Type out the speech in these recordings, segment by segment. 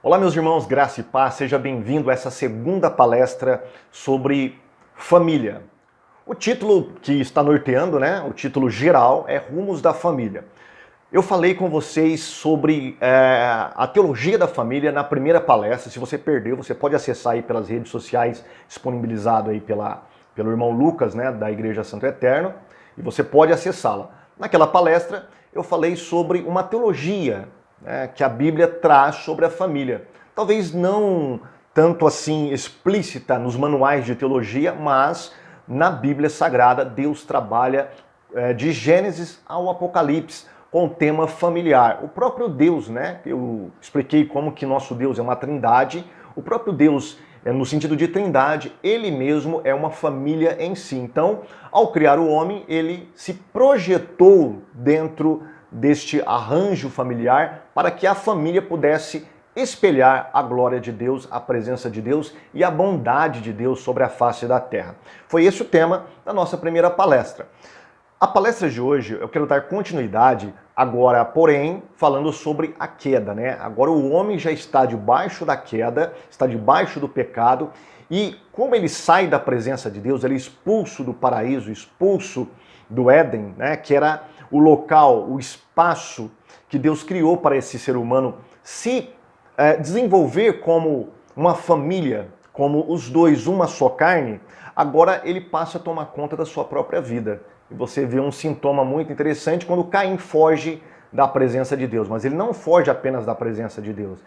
Olá, meus irmãos, graça e paz, seja bem-vindo a essa segunda palestra sobre família. O título que está norteando, o título geral é Rumos da Família. Eu falei com vocês sobre a teologia da família na primeira palestra. Se você perdeu, você pode acessar aí pelas redes sociais, disponibilizado aí pelo irmão Lucas, da Igreja Santo Eterno, e você pode acessá-la. Naquela palestra, eu falei sobre uma teologia que a Bíblia traz sobre a família. Talvez não tanto assim explícita nos manuais de teologia, mas na Bíblia Sagrada Deus trabalha de Gênesis ao Apocalipse com o tema familiar. O próprio Deus, eu expliquei como que nosso Deus é uma trindade, o próprio Deus, no sentido de trindade, ele mesmo é uma família em si. Então, ao criar o homem, ele se projetou dentro deste arranjo familiar para que a família pudesse espelhar a glória de Deus, a presença de Deus e a bondade de Deus sobre a face da terra. Foi esse o tema da nossa primeira palestra. A palestra de hoje eu quero dar continuidade agora, porém, falando sobre a queda, Agora o homem já está debaixo da queda, está debaixo do pecado, e como ele sai da presença de Deus, ele é expulso do paraíso, expulso do Éden, que era o local, o espaço que Deus criou para esse ser humano se desenvolver como uma família, como os dois, uma só carne. Agora ele passa a tomar conta da sua própria vida. E você vê um sintoma muito interessante quando Caim foge da presença de Deus. Mas ele não foge apenas da presença de Deus.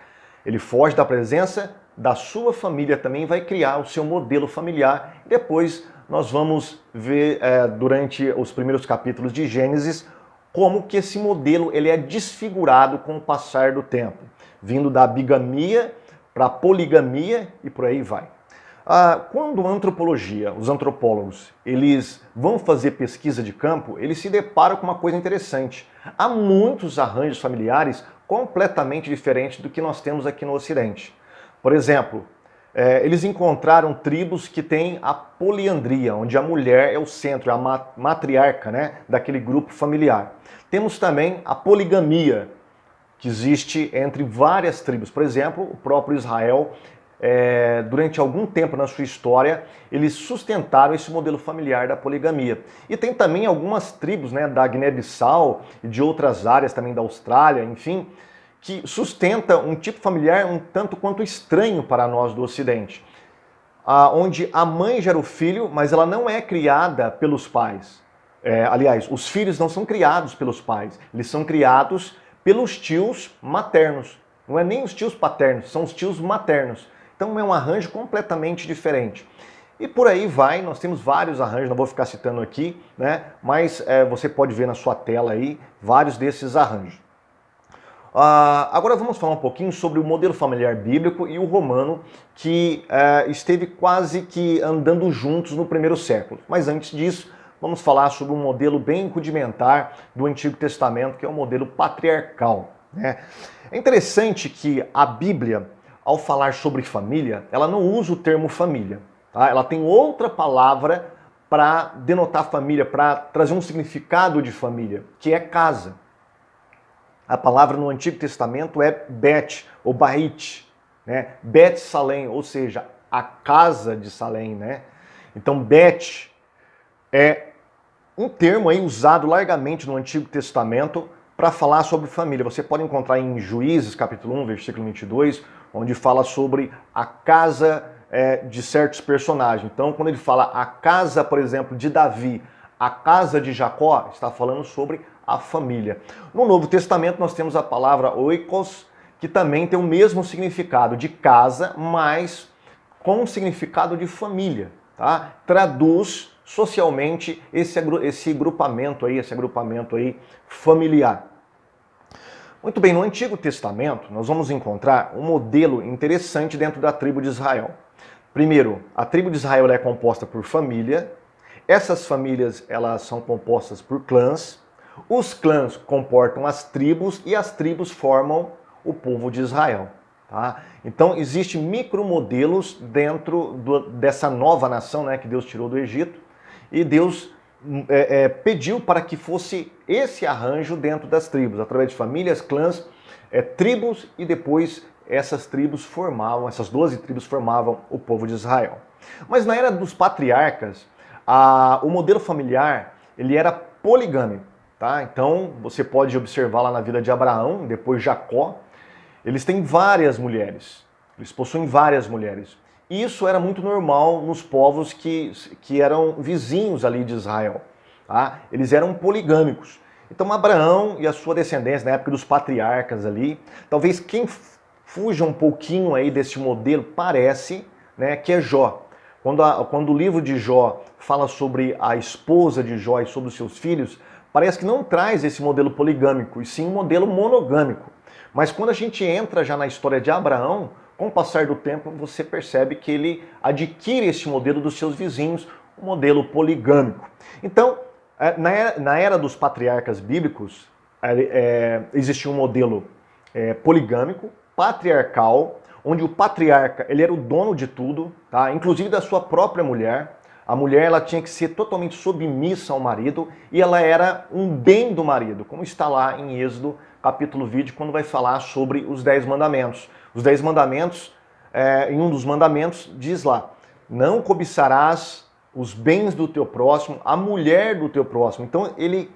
Ele foge da presença da sua família também, vai criar o seu modelo familiar. Depois nós vamos ver durante os primeiros capítulos de Gênesis como que esse modelo ele é desfigurado com o passar do tempo, vindo da bigamia para a poligamia e por aí vai. Quando a antropologia, os antropólogos, eles vão fazer pesquisa de campo, eles se deparam com uma coisa interessante. Há muitos arranjos familiares completamente diferentes do que nós temos aqui no Ocidente. Por exemplo, eles encontraram tribos que têm a poliandria, onde a mulher é o centro, é a matriarca, daquele grupo familiar. Temos também a poligamia, que existe entre várias tribos. Por exemplo, o próprio Israel, durante algum tempo na sua história, eles sustentaram esse modelo familiar da poligamia. E tem também algumas tribos da Guiné-Bissau e de outras áreas também da Austrália, enfim, que sustenta um tipo familiar um tanto quanto estranho para nós do Ocidente, onde a mãe gera o filho, mas ela não é criada pelos pais. Aliás, os filhos não são criados pelos pais, eles são criados pelos tios maternos. Não é nem os tios paternos, são os tios maternos. Então é um arranjo completamente diferente. E por aí vai, nós temos vários arranjos, não vou ficar citando aqui, mas você pode ver na sua tela aí vários desses arranjos. Agora vamos falar um pouquinho sobre o modelo familiar bíblico e o romano, que esteve quase que andando juntos no primeiro século. Mas antes disso, vamos falar sobre um modelo bem rudimentar do Antigo Testamento, que é o modelo patriarcal. É interessante que a Bíblia, ao falar sobre família, ela não usa o termo família. Ela tem outra palavra para denotar família, para trazer um significado de família, que é casa. A palavra no Antigo Testamento é Bet, ou Bait, Bet Salém, ou seja, a casa de Salém. Então, Bet é um termo aí usado largamente no Antigo Testamento para falar sobre família. Você pode encontrar em Juízes, capítulo 1, versículo 22, onde fala sobre a casa de certos personagens. Então, quando ele fala a casa, por exemplo, de Davi, a casa de Jacó, está falando sobre a família. No Novo Testamento nós temos a palavra oikos, que também tem o mesmo significado de casa, mas com o significado de família. Traduz socialmente esse agrupamento aí familiar. Muito bem, no Antigo Testamento nós vamos encontrar um modelo interessante dentro da tribo de Israel. Primeiro, a tribo de Israel é composta por família. Essas famílias elas são compostas por clãs. Os clãs comportam as tribos e as tribos formam o povo de Israel. Então, existem micromodelos dentro dessa nova nação que Deus tirou do Egito, e Deus pediu para que fosse esse arranjo dentro das tribos, através de famílias, clãs, tribos e depois essas 12 tribos formavam o povo de Israel. Mas na era dos patriarcas, o modelo familiar ele era poligâmico. Tá? Então você pode observar lá na vida de Abraão, depois Jacó, eles têm várias mulheres, eles possuem várias mulheres. E isso era muito normal nos povos que eram vizinhos ali de Israel. Tá? Eles eram poligâmicos. Então Abraão e a sua descendência, na época dos patriarcas ali, talvez quem fuja um pouquinho aí desse modelo parece, né, que é Jó. Quando o livro de Jó fala sobre a esposa de Jó e sobre os seus filhos, parece que não traz esse modelo poligâmico, e sim um modelo monogâmico. Mas quando a gente entra já na história de Abraão, com o passar do tempo você percebe que ele adquire esse modelo dos seus vizinhos, o modelo poligâmico. Então, na era dos patriarcas bíblicos, existia um modelo poligâmico, patriarcal, onde o patriarca ele era o dono de tudo, tá? Inclusive da sua própria mulher. A mulher ela tinha que ser totalmente submissa ao marido e ela era um bem do marido, como está lá em Êxodo capítulo 20, quando vai falar sobre os 10 mandamentos. Os 10 mandamentos, em um dos mandamentos, diz lá, não cobiçarás os bens do teu próximo, a mulher do teu próximo. Então ele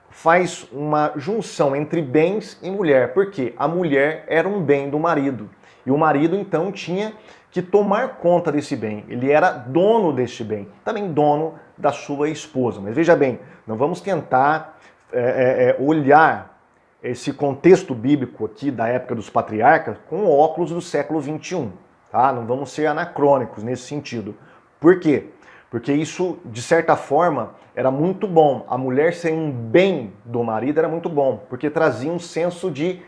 faz uma junção entre bens e mulher, porque a mulher era um bem do marido. E o marido então tinha que tomar conta desse bem. Ele era dono deste bem, também dono da sua esposa. Mas veja bem, não vamos tentar olhar esse contexto bíblico aqui da época dos patriarcas com óculos do século 21. Tá? Não vamos ser anacrônicos nesse sentido. Por quê? Porque isso, de certa forma, era muito bom. A mulher ser um bem do marido era muito bom, porque trazia um senso de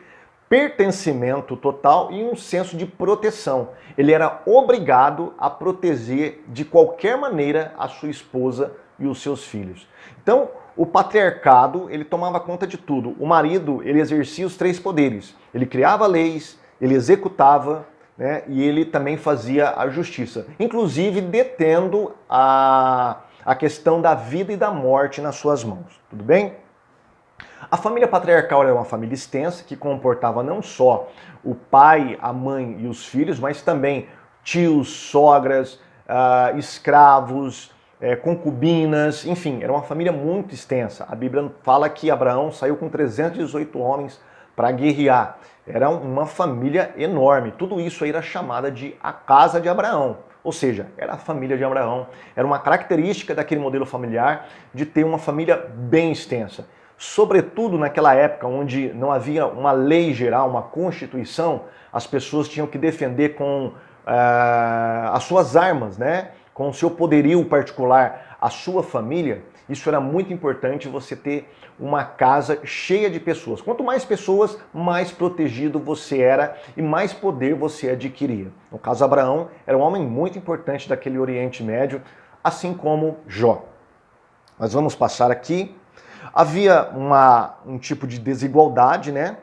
pertencimento total e um senso de proteção. Ele era obrigado a proteger de qualquer maneira a sua esposa e os seus filhos. Então, o patriarcado, ele tomava conta de tudo. O marido, ele exercia os 3 poderes. Ele criava leis, ele executava, né, e ele também fazia a justiça, inclusive detendo a questão da vida e da morte nas suas mãos. Tudo bem? A família patriarcal era uma família extensa que comportava não só o pai, a mãe e os filhos, mas também tios, sogras, escravos, concubinas, enfim, era uma família muito extensa. A Bíblia fala que Abraão saiu com 318 homens para guerrear. Era uma família enorme. Tudo isso aí era chamada de a casa de Abraão. Ou seja, era a família de Abraão. Era uma característica daquele modelo familiar de ter uma família bem extensa. Sobretudo naquela época onde não havia uma lei geral, uma constituição, as pessoas tinham que defender com as suas armas, né? Com o seu poderio particular, a sua família. Isso era muito importante, você ter uma casa cheia de pessoas. Quanto mais pessoas, mais protegido você era e mais poder você adquiria. No caso, Abraão era um homem muito importante daquele Oriente Médio, assim como Jó. Nós vamos passar aqui. Havia um tipo de desigualdade, né,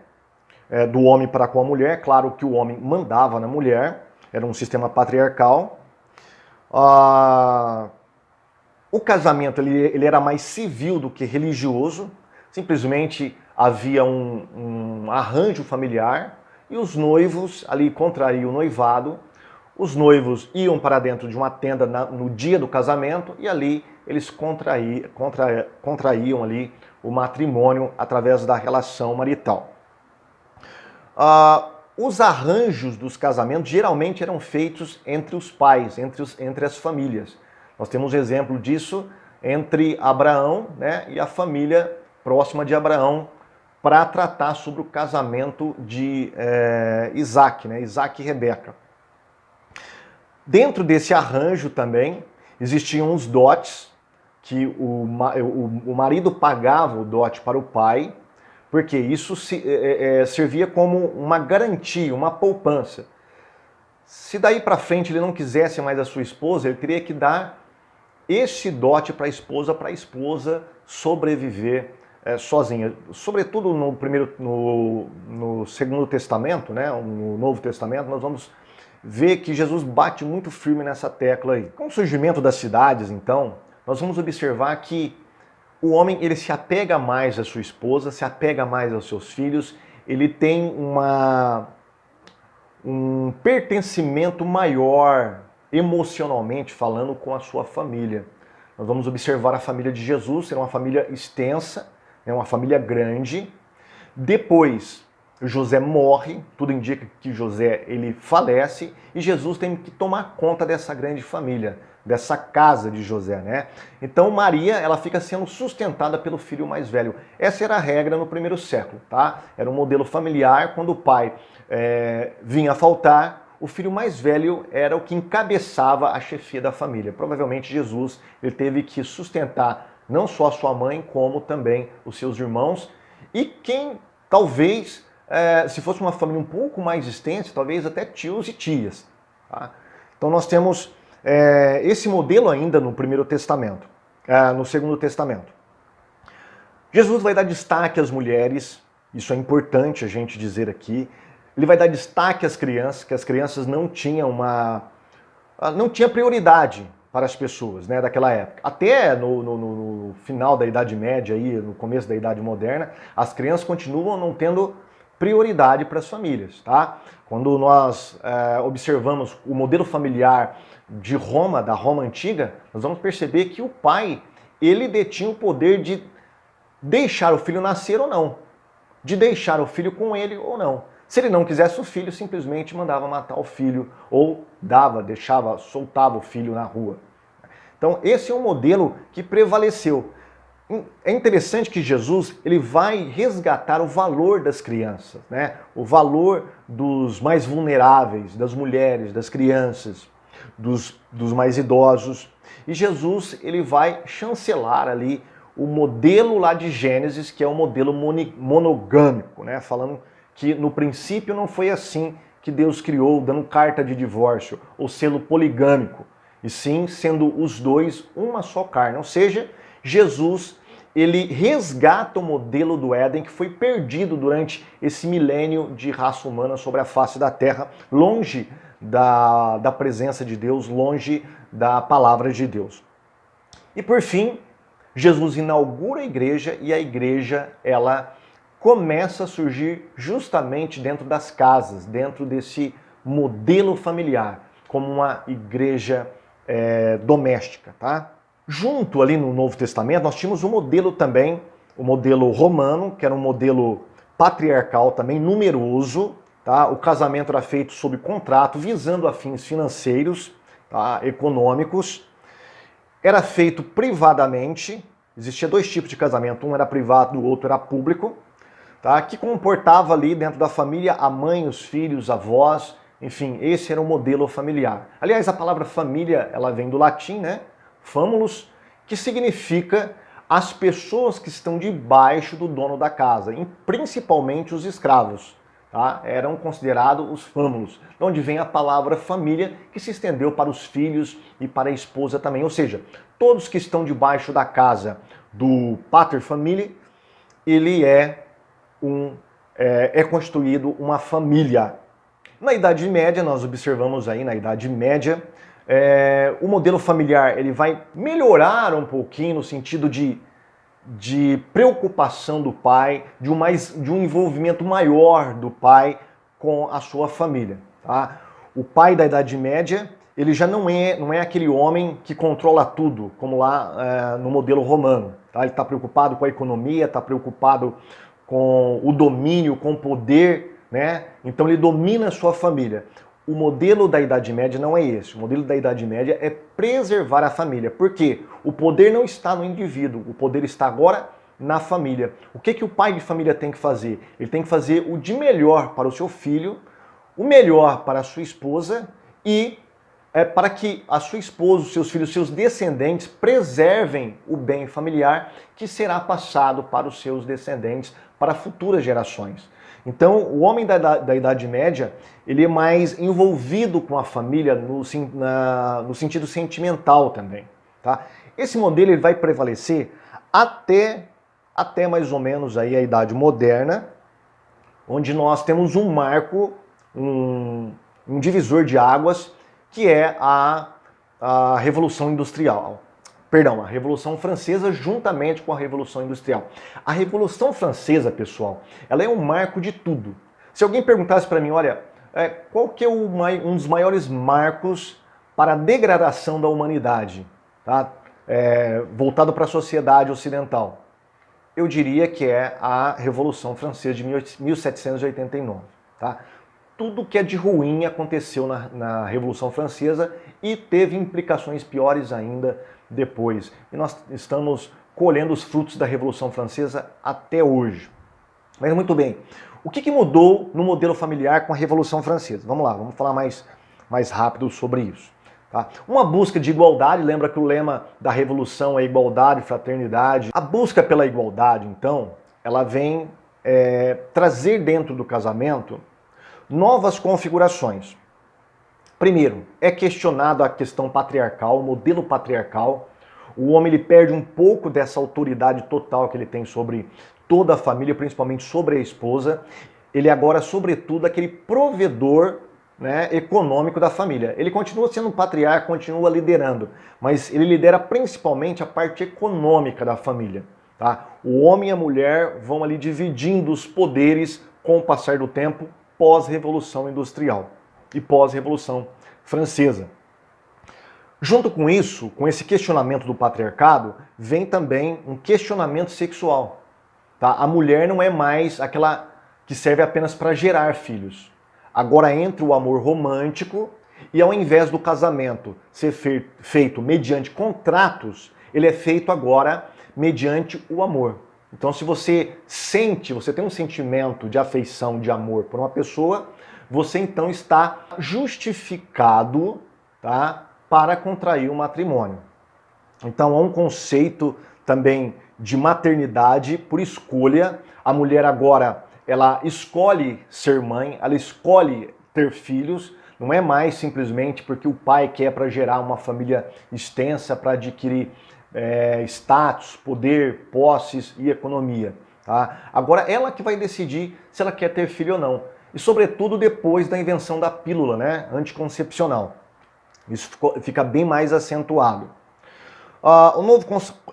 do homem para com a mulher. Claro que o homem mandava na mulher, era um sistema patriarcal. O casamento ele era mais civil do que religioso. Simplesmente havia um arranjo familiar e os noivos ali contraíam o noivado. Os noivos iam para dentro de uma tenda no dia do casamento e ali eles contraíam ali o matrimônio através da relação marital. Os arranjos dos casamentos geralmente eram feitos entre os pais, entre as famílias. Nós temos exemplo disso entre Abraão, né, e a família próxima de Abraão para tratar sobre o casamento de Isaac, né, Isaac e Rebeca. Dentro desse arranjo também existiam os dotes, que o marido pagava o dote para o pai, porque isso servia como uma garantia, uma poupança. Se daí para frente ele não quisesse mais a sua esposa, ele teria que dar esse dote para a esposa sobreviver sozinha. Sobretudo no Segundo Testamento, né, no Novo Testamento, nós vamos ver que Jesus bate muito firme nessa tecla aí. Com o surgimento das cidades, então, nós vamos observar que o homem ele se apega mais à sua esposa, se apega mais aos seus filhos, ele tem um pertencimento maior, emocionalmente falando, com a sua família. Nós vamos observar a família de Jesus, ser uma família extensa, uma família grande. Depois, José morre, tudo indica que José ele falece e Jesus tem que tomar conta dessa grande família, dessa casa de José, né? Então Maria, ela fica sendo sustentada pelo filho mais velho. Essa era a regra no primeiro século, tá? Era um modelo familiar, quando o pai vinha a faltar, o filho mais velho era o que encabeçava a chefia da família. Provavelmente Jesus ele teve que sustentar não só a sua mãe, como também os seus irmãos e quem talvez, se fosse uma família um pouco mais extensa, talvez até tios e tias. Tá? Então nós temos esse modelo ainda no Primeiro Testamento, no Segundo Testamento. Jesus vai dar destaque às mulheres, isso é importante a gente dizer aqui. Ele vai dar destaque às crianças, que as crianças não tinham prioridade para as pessoas, né, daquela época. Até no final da Idade Média, aí, no começo da Idade Moderna, as crianças continuam não tendo prioridade para as famílias. Tá? Quando nós observamos o modelo familiar de Roma, da Roma antiga, nós vamos perceber que o pai ele detinha o poder de deixar o filho nascer ou não, de deixar o filho com ele ou não. Se ele não quisesse o filho, simplesmente mandava matar o filho ou soltava o filho na rua. Então esse é um modelo que prevaleceu. É interessante que Jesus ele vai resgatar o valor das crianças, né? O valor dos mais vulneráveis, das mulheres, das crianças, dos mais idosos. E Jesus ele vai chancelar ali o modelo lá de Gênesis, que é o modelo monogâmico, né? Falando que no princípio não foi assim que Deus criou, dando carta de divórcio, ou selo poligâmico, e sim sendo os dois uma só carne. Ou seja, Jesus ele resgata o modelo do Éden que foi perdido durante esse milênio de raça humana sobre a face da terra, longe da presença de Deus, longe da palavra de Deus. E por fim, Jesus inaugura a igreja e a igreja ela começa a surgir justamente dentro das casas, dentro desse modelo familiar, como uma igreja doméstica, tá? Junto ali no Novo Testamento, nós tínhamos um modelo também, o modelo romano, que era um modelo patriarcal também, numeroso, tá? O casamento era feito sob contrato, visando a fins financeiros, tá? Econômicos. Era feito privadamente, existia dois tipos de casamento, um era privado, o outro era público. Tá? Que comportava ali dentro da família a mãe, os filhos, avós, enfim, esse era o modelo familiar. Aliás, a palavra família, ela vem do latim, né? Famulus, que significa as pessoas que estão debaixo do dono da casa, e principalmente os escravos. Tá? Eram considerados os famulus, onde vem a palavra família, que se estendeu para os filhos e para a esposa também. Ou seja, todos que estão debaixo da casa do pater familiae, ele é constituído uma família. Na Idade Média, nós observamos aí na Idade Média, o modelo familiar ele vai melhorar um pouquinho no sentido de preocupação do pai, de um envolvimento maior do pai com a sua família. Tá? O pai da Idade Média, ele já não é aquele homem que controla tudo, como lá no modelo romano. Tá? Ele está preocupado com a economia, está preocupado com o domínio, com o poder, né? Então ele domina a sua família. O modelo da Idade Média não é esse. O modelo da Idade Média é preservar a família. Por quê? O poder não está no indivíduo, o poder está agora na família. O que o pai de família tem que fazer? Ele tem que fazer o de melhor para o seu filho, o melhor para a sua esposa e para que a sua esposa, os seus filhos, seus descendentes preservem o bem familiar que será passado para os seus descendentes, para futuras gerações. Então, o homem da Idade Média, ele é mais envolvido com a família no sentido sentimental também. Tá? Esse modelo ele vai prevalecer até mais ou menos aí a Idade Moderna, onde nós temos um marco, um divisor de águas, que é a Revolução Industrial. Perdão, a Revolução Francesa juntamente com a Revolução Industrial. A Revolução Francesa, pessoal, ela é um marco de tudo. Se alguém perguntasse para mim, olha, Qual que é um dos maiores marcos para a degradação da humanidade, tá? Voltado para a sociedade ocidental? Eu diria que é a Revolução Francesa de 1789. Tá? Tudo que é de ruim aconteceu na Revolução Francesa e teve implicações piores ainda depois. E nós estamos colhendo os frutos da Revolução Francesa até hoje. Mas muito bem, o que mudou no modelo familiar com a Revolução Francesa? Vamos lá, vamos falar mais rápido sobre isso. Tá? Uma busca de igualdade, lembra que o lema da Revolução é igualdade e fraternidade. A busca pela igualdade, então, ela vem trazer dentro do casamento novas configurações. Primeiro, é questionado a questão patriarcal, o modelo patriarcal. O homem ele perde um pouco dessa autoridade total que ele tem sobre toda a família, principalmente sobre a esposa. Ele agora, sobretudo, aquele provedor, né, econômico da família. Ele continua sendo um patriarca, continua liderando, mas ele lidera principalmente a parte econômica da família. Tá? O homem e a mulher vão ali dividindo os poderes com o passar do tempo pós-Revolução Industrial e pós-Revolução Francesa. Junto com isso, com esse questionamento do patriarcado, vem também um questionamento sexual. Tá? A mulher não é mais aquela que serve apenas para gerar filhos. Agora entra o amor romântico e ao invés do casamento ser feito mediante contratos, ele é feito agora mediante o amor. Então se você tem um sentimento de afeição, de amor por uma pessoa, você então está justificado, tá, para contrair o matrimônio. Então há um conceito também de maternidade por escolha. A mulher agora ela escolhe ser mãe, ela escolhe ter filhos, não é mais simplesmente porque o pai quer para gerar uma família extensa, para adquirir status, poder, posses e economia. Tá? Agora ela que vai decidir se ela quer ter filho ou não. E sobretudo depois da invenção da pílula, né, anticoncepcional. Isso fica bem mais acentuado. O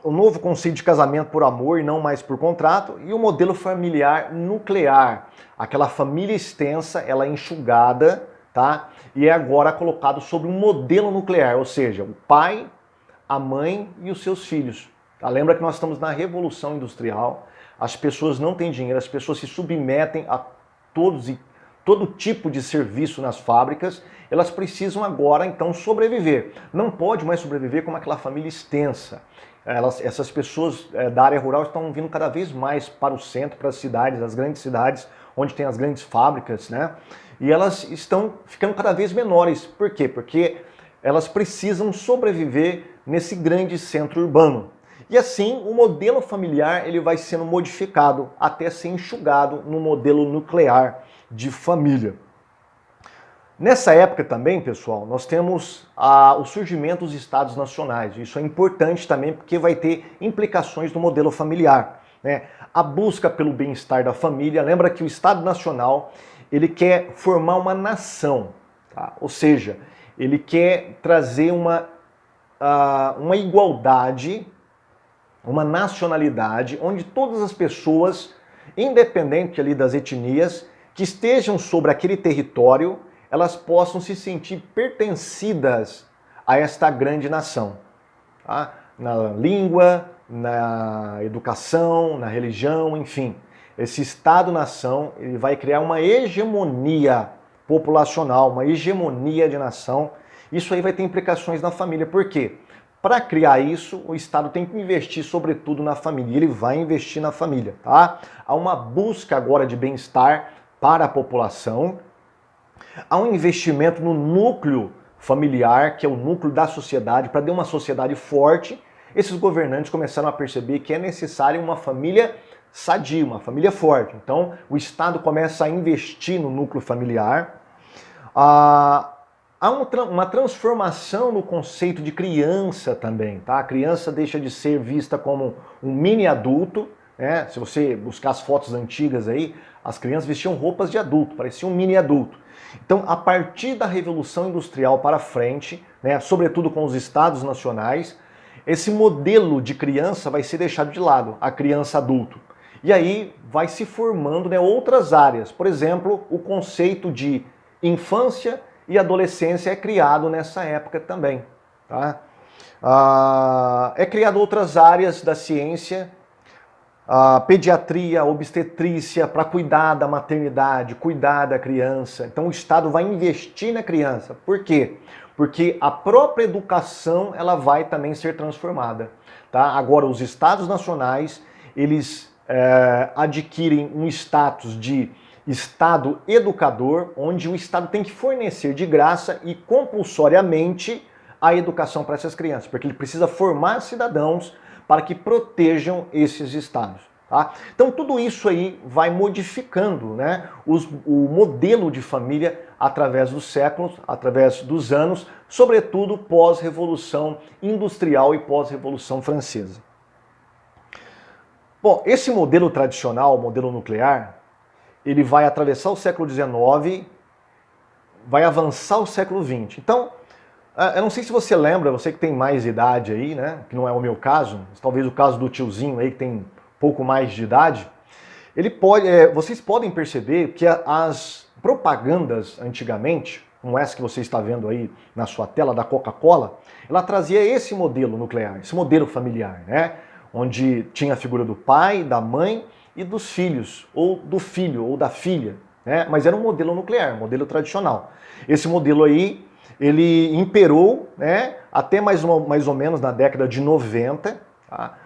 novo conceito de casamento por amor e não mais por contrato, e o modelo familiar nuclear, aquela família extensa, ela é enxugada, tá? E é agora colocado sobre um modelo nuclear, ou seja, o pai, a mãe e os seus filhos. Tá? Lembra que nós estamos na Revolução Industrial, as pessoas não têm dinheiro, as pessoas se submetem a todo tipo de serviço nas fábricas, elas precisam agora então sobreviver. Não pode mais sobreviver como aquela família extensa. Essas pessoas da área rural estão vindo cada vez mais para o centro, para as cidades, as grandes cidades, onde tem as grandes fábricas, né? E elas estão ficando cada vez menores. Por quê? Porque elas precisam sobreviver nesse grande centro urbano. E assim, o modelo familiar ele vai sendo modificado até ser enxugado no modelo nuclear de família. Nessa época também, pessoal, nós temos o surgimento dos estados nacionais. Isso é importante também porque vai ter implicações no modelo familiar, né? A busca pelo bem-estar da família. Lembra que o Estado Nacional ele quer formar uma nação, tá? Ou seja, ele quer trazer uma igualdade, uma nacionalidade, onde todas as pessoas, independente ali das etnias, que estejam sobre aquele território, elas possam se sentir pertencidas a esta grande nação. Tá? Na língua, na educação, na religião, enfim. Esse Estado-nação ele vai criar uma hegemonia populacional, uma hegemonia de nação. Isso aí vai ter implicações na família. Por quê? Para criar isso, o Estado tem que investir sobretudo na família. Ele vai investir na família. Tá? Há uma busca agora de bem-estar para a população. Há um investimento no núcleo familiar, que é o núcleo da sociedade, para ter uma sociedade forte. Esses governantes começaram a perceber que é necessário uma família sadia, uma família forte. Então, o Estado começa a investir no núcleo familiar. Há uma transformação no conceito de criança também. Tá? A criança deixa de ser vista como um mini adulto. Né? Se você buscar as fotos antigas aí, as crianças vestiam roupas de adulto, pareciam um mini adulto. Então, a partir da Revolução Industrial para frente, né, sobretudo com os estados nacionais, esse modelo de criança vai ser deixado de lado, a criança adulto. E aí vai se formando, né, outras áreas. Por exemplo, o conceito de infância e adolescência é criado nessa época também. Tá? É criado outras áreas da ciência, a pediatria, a obstetrícia, para cuidar da maternidade, cuidar da criança. Então o Estado vai investir na criança. Por quê? Porque a própria educação ela vai também ser transformada. Tá? Agora, os Estados nacionais, eles adquirem um status de Estado educador, onde o Estado tem que fornecer de graça e compulsoriamente a educação para essas crianças, porque ele precisa formar cidadãos para que protejam esses estados. Tá? Então tudo isso aí vai modificando, né, o modelo de família através dos séculos, através dos anos, sobretudo pós-revolução industrial e pós-revolução francesa. Bom, esse modelo tradicional, o modelo nuclear, ele vai atravessar o século XIX, vai avançar o século XX. Então, eu não sei se você lembra, você que tem mais idade aí, né, que não é o meu caso, mas talvez o caso do tiozinho aí que tem pouco mais de idade, vocês podem perceber que as propagandas antigamente, como essa que você está vendo aí na sua tela da Coca-Cola, ela trazia esse modelo nuclear, esse modelo familiar, né, onde tinha a figura do pai, da mãe e dos filhos, ou do filho ou da filha, né, mas era um modelo nuclear, um modelo tradicional. Esse modelo aí, ele imperou, né, até mais ou menos na década de 90, tá?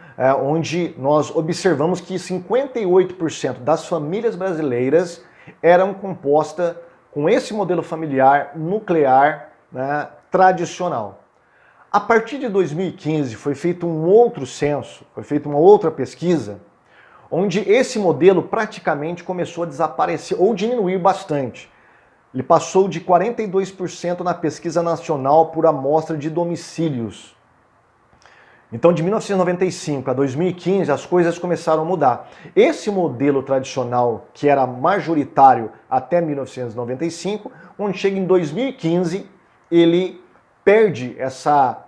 Onde nós observamos que 58% das famílias brasileiras eram compostas com esse modelo familiar nuclear, né, tradicional. A partir de 2015 foi feito um outro censo, foi feita uma outra pesquisa, onde esse modelo praticamente começou a desaparecer ou diminuir bastante. Ele passou de 42% na pesquisa nacional por amostra de domicílios. Então, de 1995 a 2015, as coisas começaram a mudar. Esse modelo tradicional, que era majoritário até 1995, quando chega em 2015, ele perde essa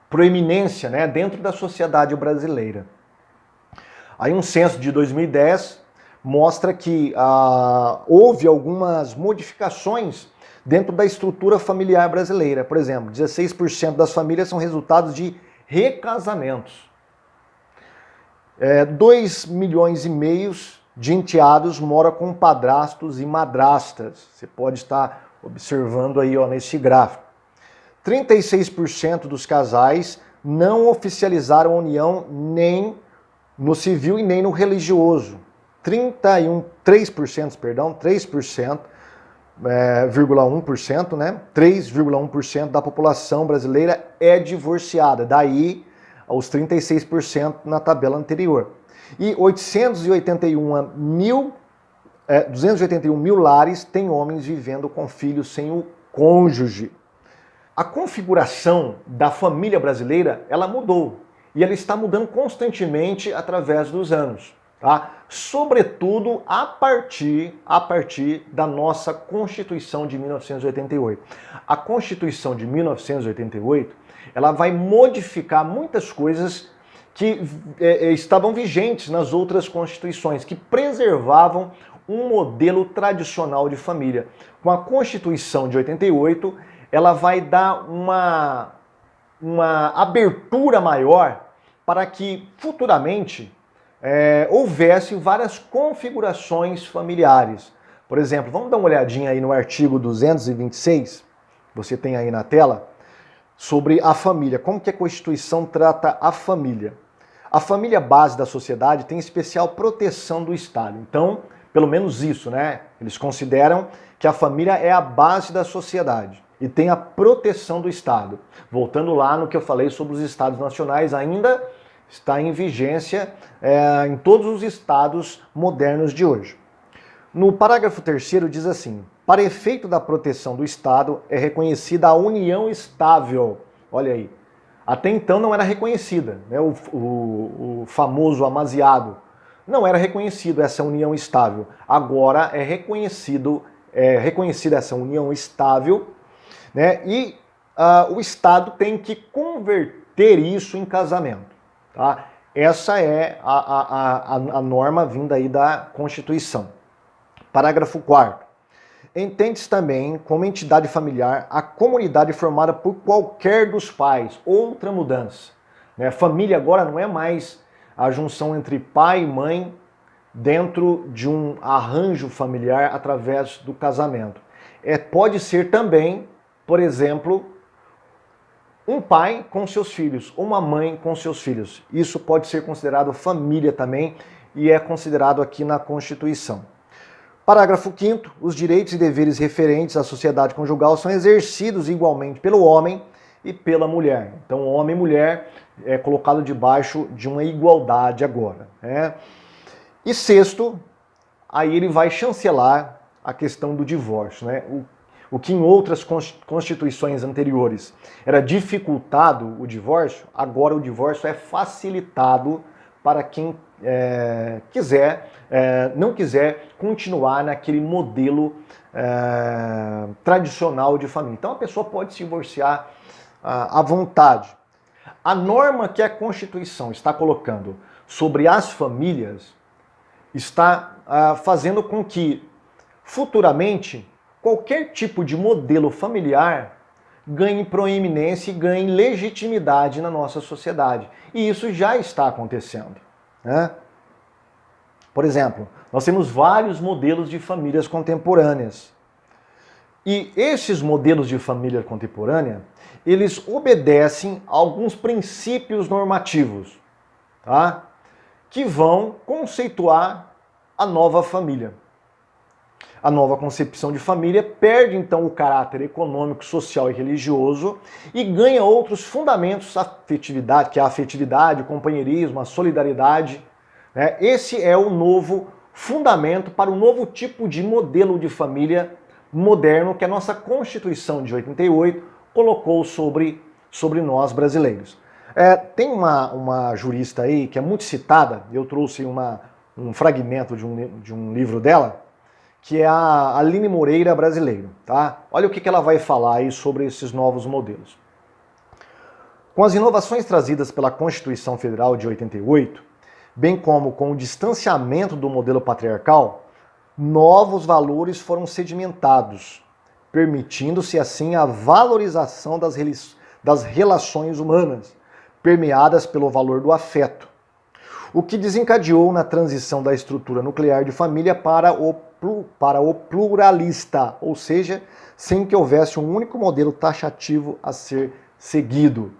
proeminência, né, dentro da sociedade brasileira. Aí um censo de 2010 mostra que houve algumas modificações dentro da estrutura familiar brasileira. Por exemplo, 16% das famílias são resultados de recasamentos. 2,5 milhões de enteados moram com padrastos e madrastas. Você pode estar observando aí, ó, nesse gráfico. 36% dos casais não oficializaram a união nem no civil e nem no religioso. 3,1%, né? 3,1% da população brasileira é divorciada, daí os 36% na tabela anterior. E 281 mil lares têm homens vivendo com filhos sem o cônjuge. A configuração da família brasileira, ela mudou. E ela está mudando constantemente através dos anos. Tá? Sobretudo a partir da nossa Constituição de 1988. A Constituição de 1988, ela vai modificar muitas coisas que estavam vigentes nas outras constituições, que preservavam um modelo tradicional de família. Com a Constituição de 88, ela vai dar uma abertura maior para que futuramente houvesse várias configurações familiares. Por exemplo, vamos dar uma olhadinha aí no artigo 226, você tem aí na tela, sobre a família. Como que a Constituição trata a família? A família base da sociedade tem especial proteção do Estado. Então, pelo menos isso, né? Eles consideram que a família é a base da sociedade e tem a proteção do Estado. Voltando lá no que eu falei sobre os Estados nacionais, ainda está em vigência em todos os estados modernos de hoje. No parágrafo 3º diz assim: para efeito da proteção do Estado é reconhecida a união estável. Olha aí, até então não era reconhecida, né? O famoso amaziado. Não era reconhecido essa união estável. Agora é reconhecida essa união estável, né? E o Estado tem que converter isso em casamento. Tá? Essa é a norma vinda aí da Constituição. Parágrafo 4º. Entende-se também como entidade familiar a comunidade formada por qualquer dos pais. Outra mudança, né? Família agora não é mais a junção entre pai e mãe dentro de um arranjo familiar através do casamento. Pode ser também, por exemplo, um pai com seus filhos, uma mãe com seus filhos. Isso pode ser considerado família também e é considerado aqui na Constituição. Parágrafo 5º, os direitos e deveres referentes à sociedade conjugal são exercidos igualmente pelo homem e pela mulher. Então, homem e mulher é colocado debaixo de uma igualdade agora, né? E sexto, aí ele vai chancelar a questão do divórcio, né? O que em outras constituições anteriores era dificultado o divórcio, agora o divórcio é facilitado para quem não quiser continuar naquele modelo tradicional de família. Então a pessoa pode se divorciar à vontade. A norma que a Constituição está colocando sobre as famílias está fazendo com que futuramente qualquer tipo de modelo familiar ganhe proeminência e ganhe legitimidade na nossa sociedade. E isso já está acontecendo, né? Por exemplo, nós temos vários modelos de famílias contemporâneas. E esses modelos de família contemporânea, eles obedecem a alguns princípios normativos, tá? Que vão conceituar a nova família. A nova concepção de família perde então o caráter econômico, social e religioso e ganha outros fundamentos, afetividade, que é a afetividade, o companheirismo, a solidariedade, né? Esse é o novo fundamento para o novo tipo de modelo de família moderno que a nossa Constituição de 88 colocou sobre nós brasileiros. Tem uma jurista aí que é muito citada, eu trouxe um fragmento de um livro dela, que é a Aline Moreira Brasileiro, tá? Olha o que ela vai falar aí sobre esses novos modelos. Com as inovações trazidas pela Constituição Federal de 88, bem como com o distanciamento do modelo patriarcal, novos valores foram sedimentados, permitindo-se assim a valorização das relações humanas, permeadas pelo valor do afeto, o que desencadeou na transição da estrutura nuclear de família para o pluralista, ou seja, sem que houvesse um único modelo taxativo a ser seguido.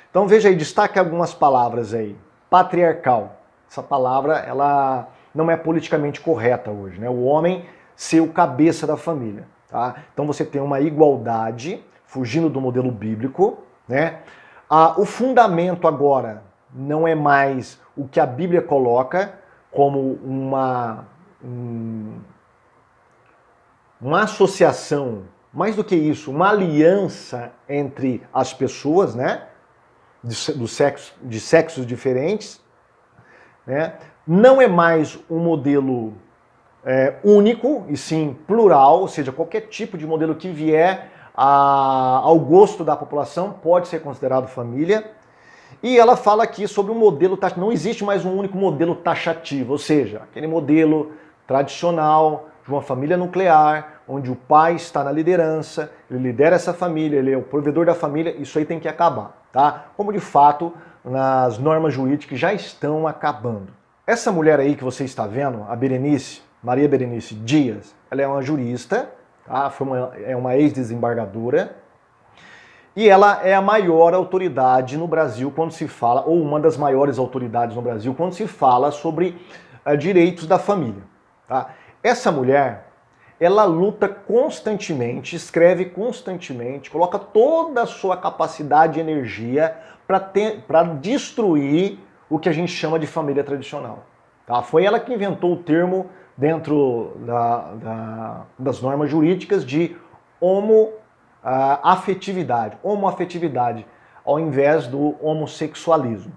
Então veja aí, destaque algumas palavras aí. Patriarcal. Essa palavra, ela não é politicamente correta hoje, né? O homem ser o cabeça da família, tá? Então você tem uma igualdade, fugindo do modelo bíblico, né? O fundamento agora não é mais o que a Bíblia coloca como uma associação, mais do que isso, uma aliança entre as pessoas, né? De sexos diferentes, né? Não é mais um modelo único, e sim plural, ou seja, qualquer tipo de modelo que vier ao gosto da população pode ser considerado família. E ela fala aqui sobre um modelo, não existe mais um único modelo taxativo, ou seja, aquele modelo tradicional de uma família nuclear, onde o pai está na liderança, ele lidera essa família, ele é o provedor da família, isso aí tem que acabar, tá? Como de fato nas normas jurídicas já estão acabando. Essa mulher aí que você está vendo, a Berenice, Maria Berenice Dias, ela é uma jurista, tá? É uma ex-desembargadora, e ela é a maior autoridade no Brasil quando se fala, ou uma das maiores autoridades no Brasil quando se fala sobre direitos da família, tá? Essa mulher, ela luta constantemente, escreve constantemente, coloca toda a sua capacidade e energia para destruir o que a gente chama de família tradicional, tá? Foi ela que inventou o termo dentro das normas jurídicas de homoafetividade, ao invés do homossexualismo.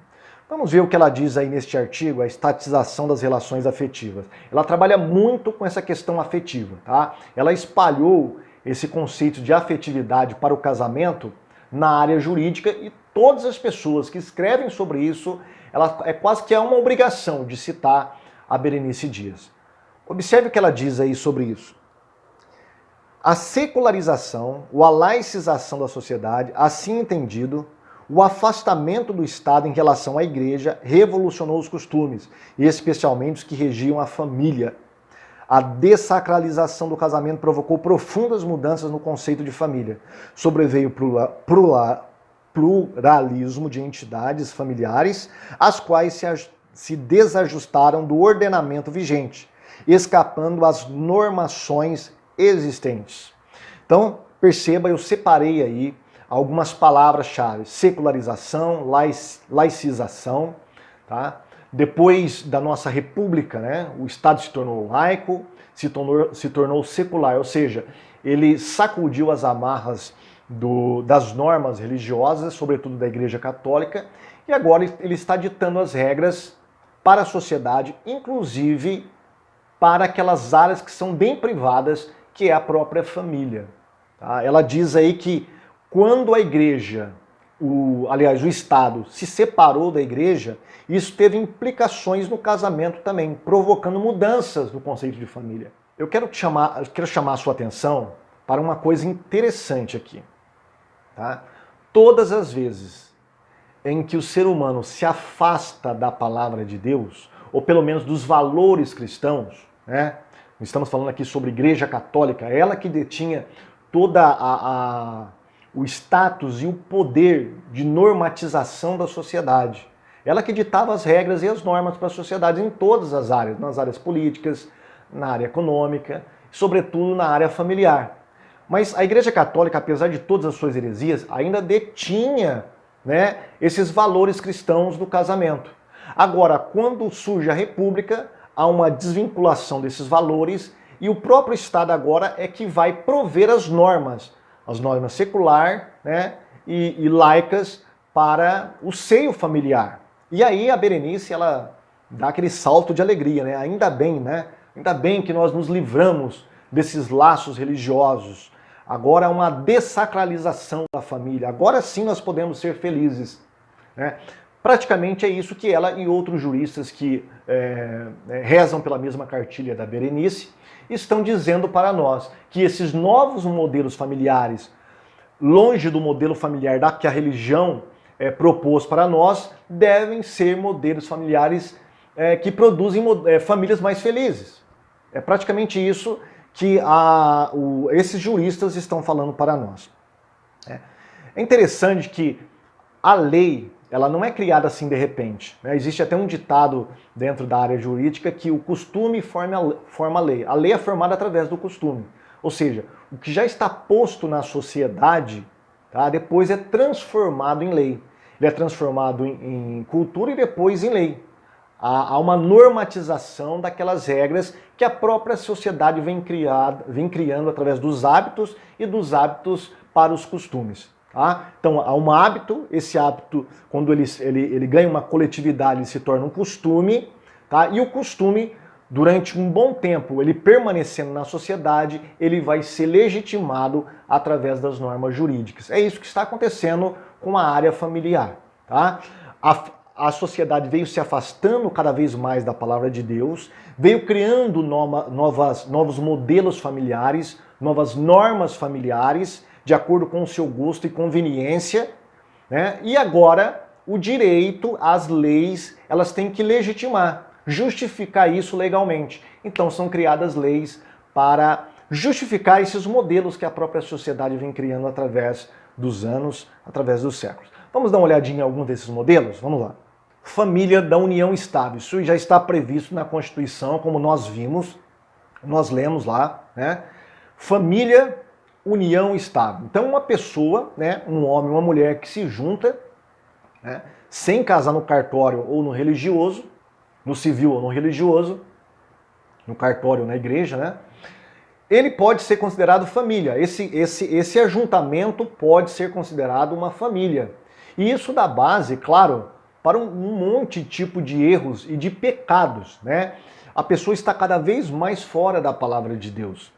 Vamos ver o que ela diz aí neste artigo, a estatização das relações afetivas. Ela trabalha muito com essa questão afetiva, tá? Ela espalhou esse conceito de afetividade para o casamento na área jurídica e todas as pessoas que escrevem sobre isso, ela quase que é uma obrigação de citar a Berenice Dias. Observe o que ela diz aí sobre isso. A secularização, ou a laicização da sociedade, assim entendido, o afastamento do Estado em relação à Igreja revolucionou os costumes, e especialmente os que regiam a família. A dessacralização do casamento provocou profundas mudanças no conceito de família. Sobreveio pluralismo de entidades familiares, as quais se desajustaram do ordenamento vigente, escapando às normações existentes. Então, perceba, eu separei aí algumas palavras-chave: secularização, laicização, tá? Depois da nossa república, né, o Estado se tornou laico, se tornou secular, ou seja, ele sacudiu as amarras das normas religiosas, sobretudo da Igreja Católica, e agora ele está ditando as regras para a sociedade, inclusive para aquelas áreas que são bem privadas, que é a própria família. Tá? Ela diz aí que quando a Igreja, o Estado, se separou da Igreja, isso teve implicações no casamento também, provocando mudanças no conceito de família. Eu quero chamar a sua atenção para uma coisa interessante aqui. Tá? Todas as vezes em que o ser humano se afasta da palavra de Deus, ou pelo menos dos valores cristãos, né? Estamos falando aqui sobre a Igreja Católica, ela que detinha toda o status e o poder de normatização da sociedade. Ela que ditava as regras e as normas para a sociedade em todas as áreas, nas áreas políticas, na área econômica, sobretudo na área familiar. Mas a Igreja Católica, apesar de todas as suas heresias, ainda detinha, né, esses valores cristãos do casamento. Agora, quando surge a República, há uma desvinculação desses valores e o próprio Estado agora é que vai prover as normas secular, né, e laicas para o seio familiar. E aí a Berenice, ela dá aquele salto de alegria, né? Ainda bem, né? Ainda bem que nós nos livramos desses laços religiosos. Agora há uma dessacralização da família. Agora sim nós podemos ser felizes, né? Praticamente é isso que ela e outros juristas que rezam pela mesma cartilha da Berenice estão dizendo para nós, que esses novos modelos familiares, longe do modelo familiar que a religião propôs para nós, devem ser modelos familiares que produzem famílias mais felizes. É praticamente isso que esses juristas estão falando para nós. É interessante que a lei, ela não é criada assim de repente, né? Existe até um ditado dentro da área jurídica que o costume forma a lei. A lei é formada através do costume. Ou seja, o que já está posto na sociedade, tá, depois é transformado em lei. Ele é transformado em cultura e depois em lei. Há uma normatização daquelas regras que a própria sociedade vem criando através dos hábitos e dos hábitos para os costumes. Tá? Então há um hábito, esse hábito, quando ele ganha uma coletividade, ele se torna um costume, tá? E o costume, durante um bom tempo, ele permanecendo na sociedade, ele vai ser legitimado através das normas jurídicas. É isso que está acontecendo com a área familiar. Tá? A sociedade veio se afastando cada vez mais da palavra de Deus, veio criando novos modelos familiares, novas normas familiares, de acordo com o seu gosto e conveniência, né? E agora o direito, as leis, elas têm que legitimar, justificar isso legalmente. Então são criadas leis para justificar esses modelos que a própria sociedade vem criando através dos anos, através dos séculos. Vamos dar uma olhadinha em algum desses modelos? Vamos lá. Família da união estável. Isso já está previsto na Constituição, como nós vimos, nós lemos lá, né? Família, união estável. Então uma pessoa, né, um homem, uma mulher que se junta, né, sem casar no cartório ou no religioso, no civil ou no religioso, no cartório ou na igreja, né, ele pode ser considerado família. Esse ajuntamento pode ser considerado uma família. E isso dá base, claro, para um monte de tipo de erros e de pecados, né? A pessoa está cada vez mais fora da palavra de Deus.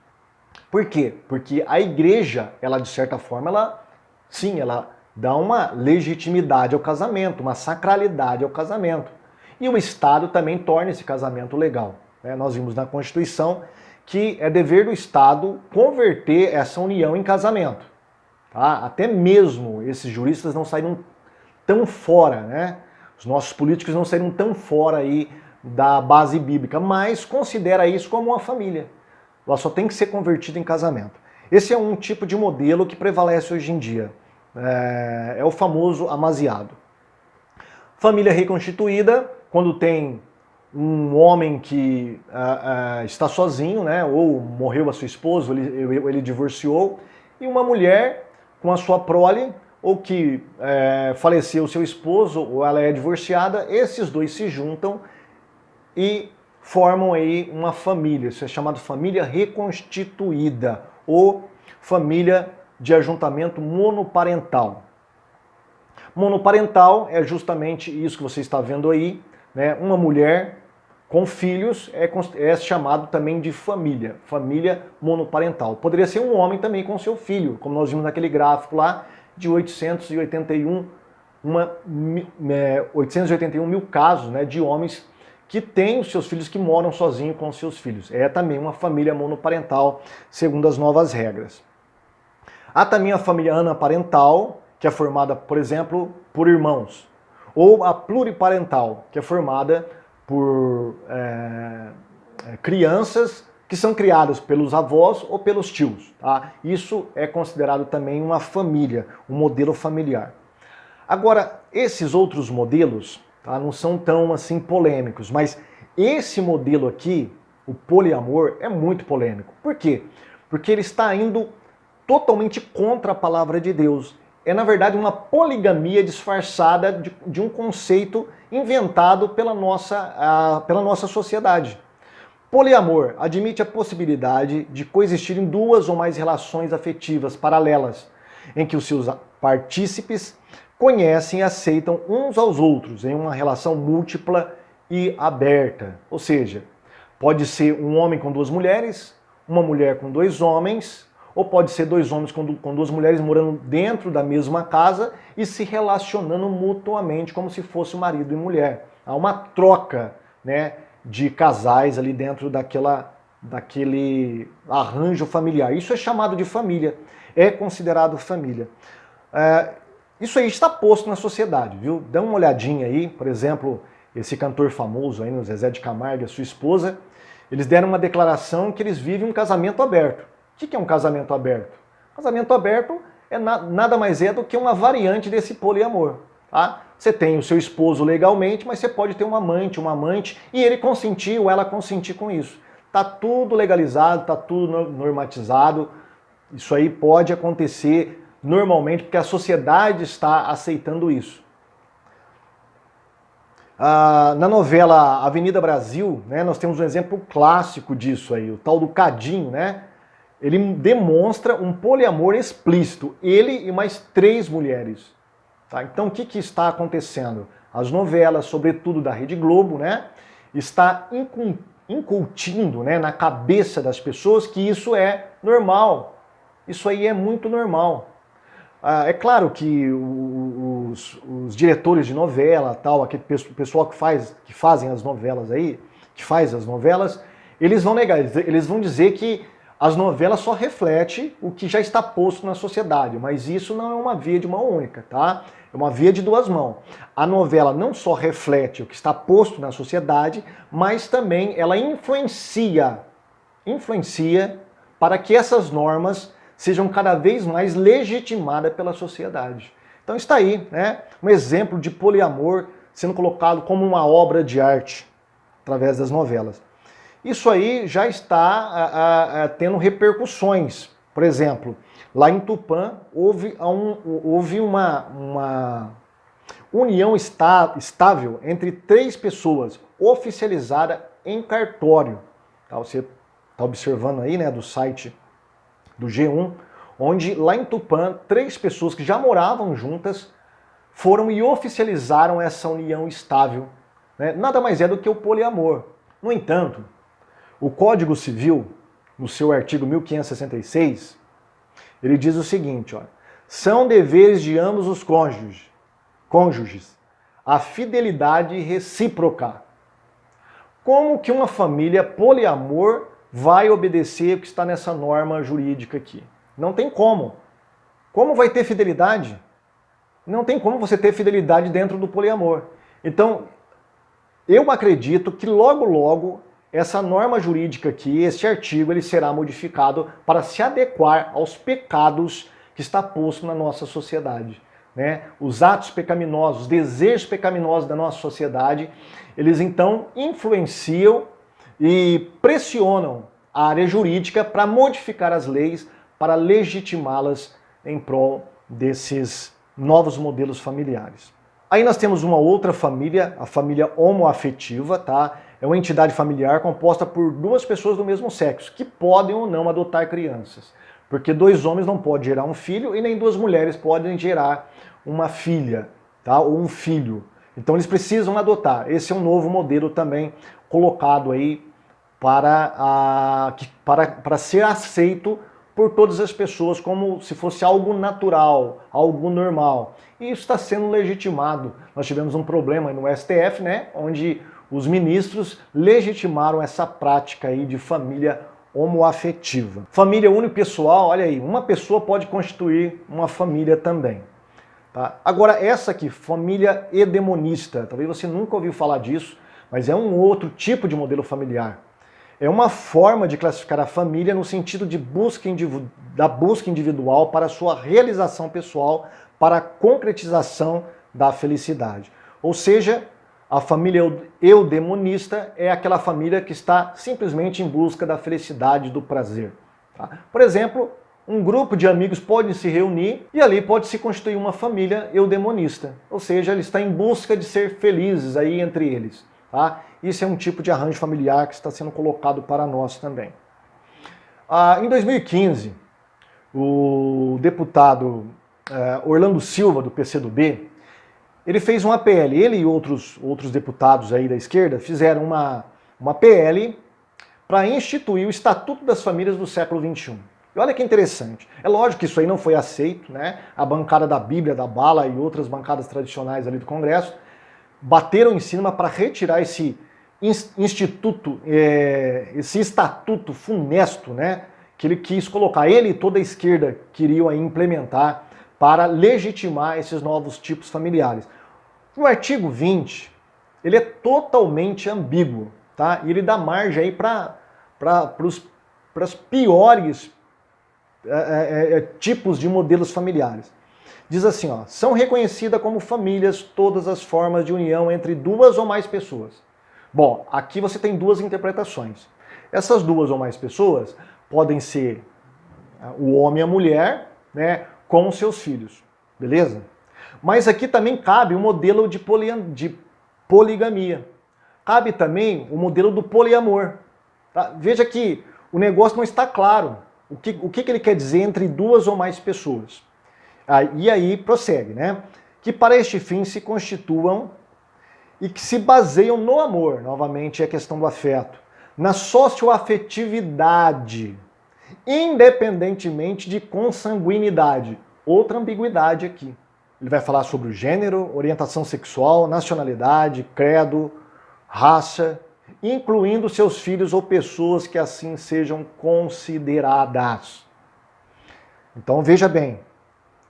Por quê? Porque a igreja, ela de certa forma, ela dá uma legitimidade ao casamento, uma sacralidade ao casamento. E o Estado também torna esse casamento legal, né? Nós vimos na Constituição que é dever do Estado converter essa união em casamento. Tá? Até mesmo esses juristas não saíram tão fora, né? Os nossos políticos não saíram tão fora aí da base bíblica, mas considera isso como uma família. Ela só tem que ser convertida em casamento. Esse é um tipo de modelo que prevalece hoje em dia. É o famoso amasiado. Família reconstituída, quando tem um homem que está sozinho, né, ou morreu a sua esposa, ou ele divorciou, e uma mulher com a sua prole, ou que faleceu o seu esposo, ou ela é divorciada, esses dois se juntam e formam aí uma família. Isso é chamado família reconstituída, ou família de ajuntamento monoparental. Monoparental é justamente isso que você está vendo aí, né? Uma mulher com filhos é chamado também de família, família monoparental. Poderia ser um homem também com seu filho, como nós vimos naquele gráfico lá de 881 mil casos, né, de homens que têm os seus filhos, que moram sozinhos com os seus filhos. É também uma família monoparental, segundo as novas regras. Há também a família anaparental, que é formada, por exemplo, por irmãos. Ou a pluriparental, que é formada por crianças que são criadas pelos avós ou pelos tios. Tá? Isso é considerado também uma família, um modelo familiar. Agora, esses outros modelos, tá, não são tão assim polêmicos, mas esse modelo aqui, o poliamor, é muito polêmico. Por quê? Porque ele está indo totalmente contra a palavra de Deus. É, na verdade, uma poligamia disfarçada de um conceito inventado pela nossa sociedade. Poliamor admite a possibilidade de coexistirem duas ou mais relações afetivas paralelas, em que os seus partícipes conhecem e aceitam uns aos outros em uma relação múltipla e aberta. Ou seja, pode ser um homem com duas mulheres, uma mulher com dois homens, ou pode ser dois homens com duas mulheres morando dentro da mesma casa e se relacionando mutuamente como se fosse marido e mulher. Há uma troca, né, de casais ali dentro daquele arranjo familiar. Isso é chamado de família, é considerado família. Isso aí está posto na sociedade, viu? Dá uma olhadinha aí, por exemplo, esse cantor famoso aí, o Zezé de Camargo e a sua esposa, eles deram uma declaração que eles vivem um casamento aberto. O que é um casamento aberto? Casamento aberto nada mais é do que uma variante desse poliamor. Tá? Você tem o seu esposo legalmente, mas você pode ter um amante, e ele consentir ou ela consentir com isso. Tá tudo legalizado, tá tudo normatizado. Isso aí pode acontecer normalmente porque a sociedade está aceitando isso. Na novela Avenida Brasil, né, nós temos um exemplo clássico disso aí, o tal do Cadinho, né? Ele demonstra um poliamor explícito, ele e mais 3 mulheres. Tá? Então o que está acontecendo? As novelas, sobretudo da Rede Globo, né, está incutindo, né, na cabeça das pessoas que isso é normal. Isso aí é muito normal. É claro que os diretores de novela, tal, aquele pessoal que fazem as novelas aí, que faz as novelas, eles vão negar, eles vão dizer que as novelas só refletem o que já está posto na sociedade, mas isso não é uma via de mão única, tá? É uma via de duas mãos. A novela não só reflete o que está posto na sociedade, mas também ela influencia para que essas normas sejam cada vez mais legitimadas pela sociedade. Então está aí, né, um exemplo de poliamor sendo colocado como uma obra de arte através das novelas. Isso aí já está tendo repercussões. Por exemplo, lá em Tupã houve uma união estável entre 3 pessoas, oficializada em cartório. Tá, você está observando aí, né, do site do G1, onde lá em Tupã, 3 pessoas que já moravam juntas foram e oficializaram essa união estável. Né? Nada mais é do que o poliamor. No entanto, o Código Civil, no seu artigo 1566, ele diz o seguinte, ó, são deveres de ambos os cônjuges a fidelidade recíproca. Como que uma família poliamor vai obedecer o que está nessa norma jurídica aqui. Não tem como. Como vai ter fidelidade? Não tem como você ter fidelidade dentro do poliamor. Então, eu acredito que logo, logo, essa norma jurídica aqui, esse artigo, ele será modificado para se adequar aos pecados que está posto na nossa sociedade. Né? Os atos pecaminosos, os desejos pecaminosos da nossa sociedade, eles então influenciam e pressionam a área jurídica para modificar as leis, para legitimá-las em prol desses novos modelos familiares. Aí nós temos uma outra família, a família homoafetiva, tá? É uma entidade familiar composta por duas pessoas do mesmo sexo, que podem ou não adotar crianças. Porque dois homens não podem gerar um filho e nem duas mulheres podem gerar uma filha, tá? Ou um filho. Então eles precisam adotar. Esse é um novo modelo também colocado aí para ser aceito por todas as pessoas como se fosse algo natural, algo normal. E isso está sendo legitimado. Nós tivemos um problema no STF, né, onde os ministros legitimaram essa prática aí de família homoafetiva. Família unipessoal, olha aí, uma pessoa pode constituir uma família também. Tá? Agora essa aqui, família eudemonista, talvez você nunca ouviu falar disso, mas é um outro tipo de modelo familiar. É uma forma de classificar a família no sentido de da busca individual para a sua realização pessoal, para a concretização da felicidade. Ou seja, a família eudemonista é aquela família que está simplesmente em busca da felicidade e do prazer. Tá? Por exemplo, um grupo de amigos pode se reunir e ali pode se constituir uma família eudemonista. Ou seja, ele está em busca de ser felizes aí entre eles. Tá? Isso é um tipo de arranjo familiar que está sendo colocado para nós também. Em 2015, o deputado Orlando Silva, do PCdoB, ele fez uma PL. Ele e outros deputados aí da esquerda fizeram uma PL para instituir o Estatuto das Famílias do século XXI. E olha que interessante. É lógico que isso aí não foi aceito, né? A bancada da Bíblia, da Bala e outras bancadas tradicionais ali do Congresso bateram em cima para retirar esse instituto, esse estatuto funesto, né, que ele quis colocar. Ele e toda a esquerda queriam aí implementar para legitimar esses novos tipos familiares. O artigo 20, ele é totalmente ambíguo, tá? E ele dá margem aí para os piores tipos de modelos familiares. Diz assim, ó, são reconhecidas como famílias todas as formas de união entre duas ou mais pessoas. Bom, aqui você tem duas interpretações. Essas duas ou mais pessoas podem ser o homem e a mulher, né, com seus filhos, beleza? Mas aqui também cabe o modelo de poligamia. Cabe também o modelo do poliamor. Tá? Veja que o negócio não está claro. O que ele quer dizer entre duas ou mais pessoas? E aí prossegue, né? Que para este fim se constituam e que se baseiam no amor, novamente é a questão do afeto, na socioafetividade, independentemente de consanguinidade. Outra ambiguidade aqui. Ele vai falar sobre o gênero, orientação sexual, nacionalidade, credo, raça, incluindo seus filhos ou pessoas que assim sejam consideradas. Então veja bem,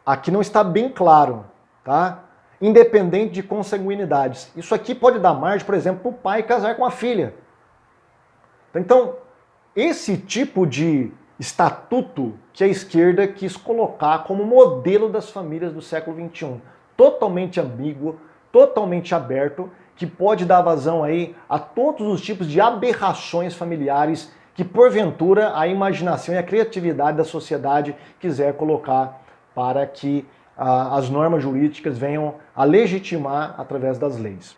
aqui não está bem claro, tá? Independente de consanguinidades. Isso aqui pode dar margem, por exemplo, para o pai casar com a filha. Então, esse tipo de estatuto que a esquerda quis colocar como modelo das famílias do século XXI, totalmente ambíguo, totalmente aberto, que pode dar vazão aí a todos os tipos de aberrações familiares que, porventura, a imaginação e a criatividade da sociedade quiser colocar para que as normas jurídicas venham a legitimar através das leis.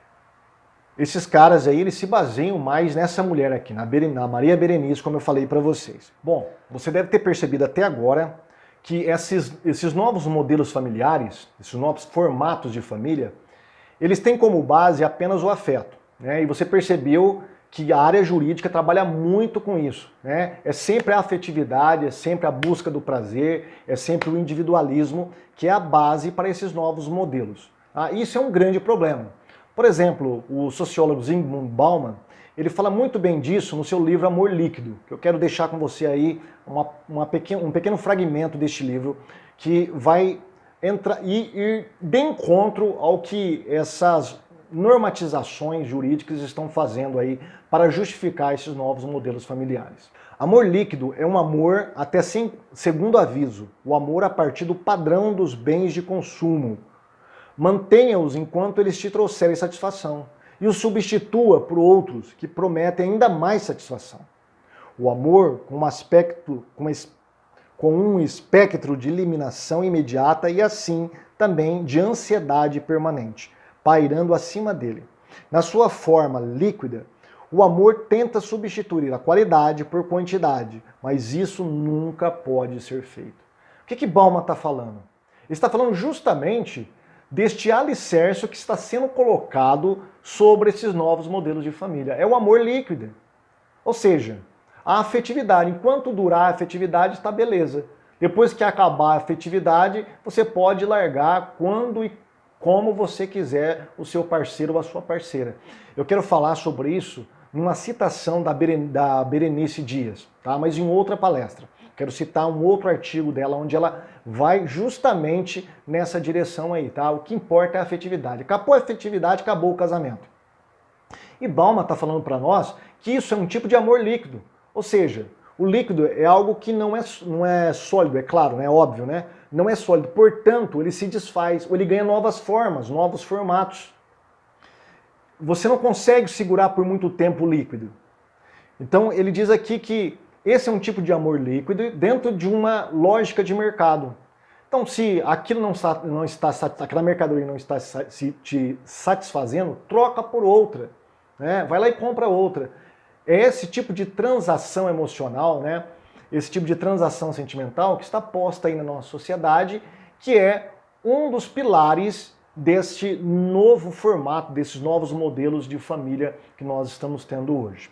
Esses caras aí, eles se baseiam mais nessa mulher aqui, na Maria Berenice, como eu falei para vocês. Bom, você deve ter percebido até agora que esses novos modelos familiares, esses novos formatos de família, eles têm como base apenas o afeto, né? E você percebeu que a área jurídica trabalha muito com isso, né? É sempre a afetividade, é sempre a busca do prazer, é sempre o individualismo que é a base para esses novos modelos. Isso é um grande problema. Por exemplo, o sociólogo Zygmunt Bauman, ele fala muito bem disso no seu livro Amor Líquido, que eu quero deixar com você aí um pequeno fragmento deste livro que vai ir de encontro ao que essas normatizações jurídicas estão fazendo aí para justificar esses novos modelos familiares. Amor líquido é um amor até segundo aviso, o amor a partir do padrão dos bens de consumo. Mantenha-os enquanto eles te trouxerem satisfação e os substitua por outros que prometem ainda mais satisfação. O amor com um espectro de eliminação imediata e assim também de ansiedade permanente, pairando acima dele. Na sua forma líquida, o amor tenta substituir a qualidade por quantidade, mas isso nunca pode ser feito. O que Bauman está falando? Ele está falando justamente deste alicerce que está sendo colocado sobre esses novos modelos de família. É o amor líquido. Ou seja, a afetividade. Enquanto durar a afetividade, está beleza. Depois que acabar a afetividade, você pode largar quando e como você quiser o seu parceiro ou a sua parceira. Eu quero falar sobre isso numa citação da Berenice Dias, tá? Mas em outra palestra. Quero citar um outro artigo dela, onde ela vai justamente nessa direção aí, tá? O que importa é a afetividade. Acabou a afetividade, acabou o casamento. E Bauman está falando para nós que isso é um tipo de amor líquido. Ou seja, o líquido é algo que não é sólido, é claro, né? Óbvio, né? Não é sólido. Portanto, ele se desfaz, ou ele ganha novas formas, novos formatos. Você não consegue segurar por muito tempo o líquido. Então, ele diz aqui que esse é um tipo de amor líquido dentro de uma lógica de mercado. Então, se aquilo aquela mercadoria não está te satisfazendo, troca por outra, né? Vai lá e compra outra. É esse tipo de transação emocional, né? Esse tipo de transação sentimental que está posta aí na nossa sociedade, que é um dos pilares deste novo formato, desses novos modelos de família que nós estamos tendo hoje.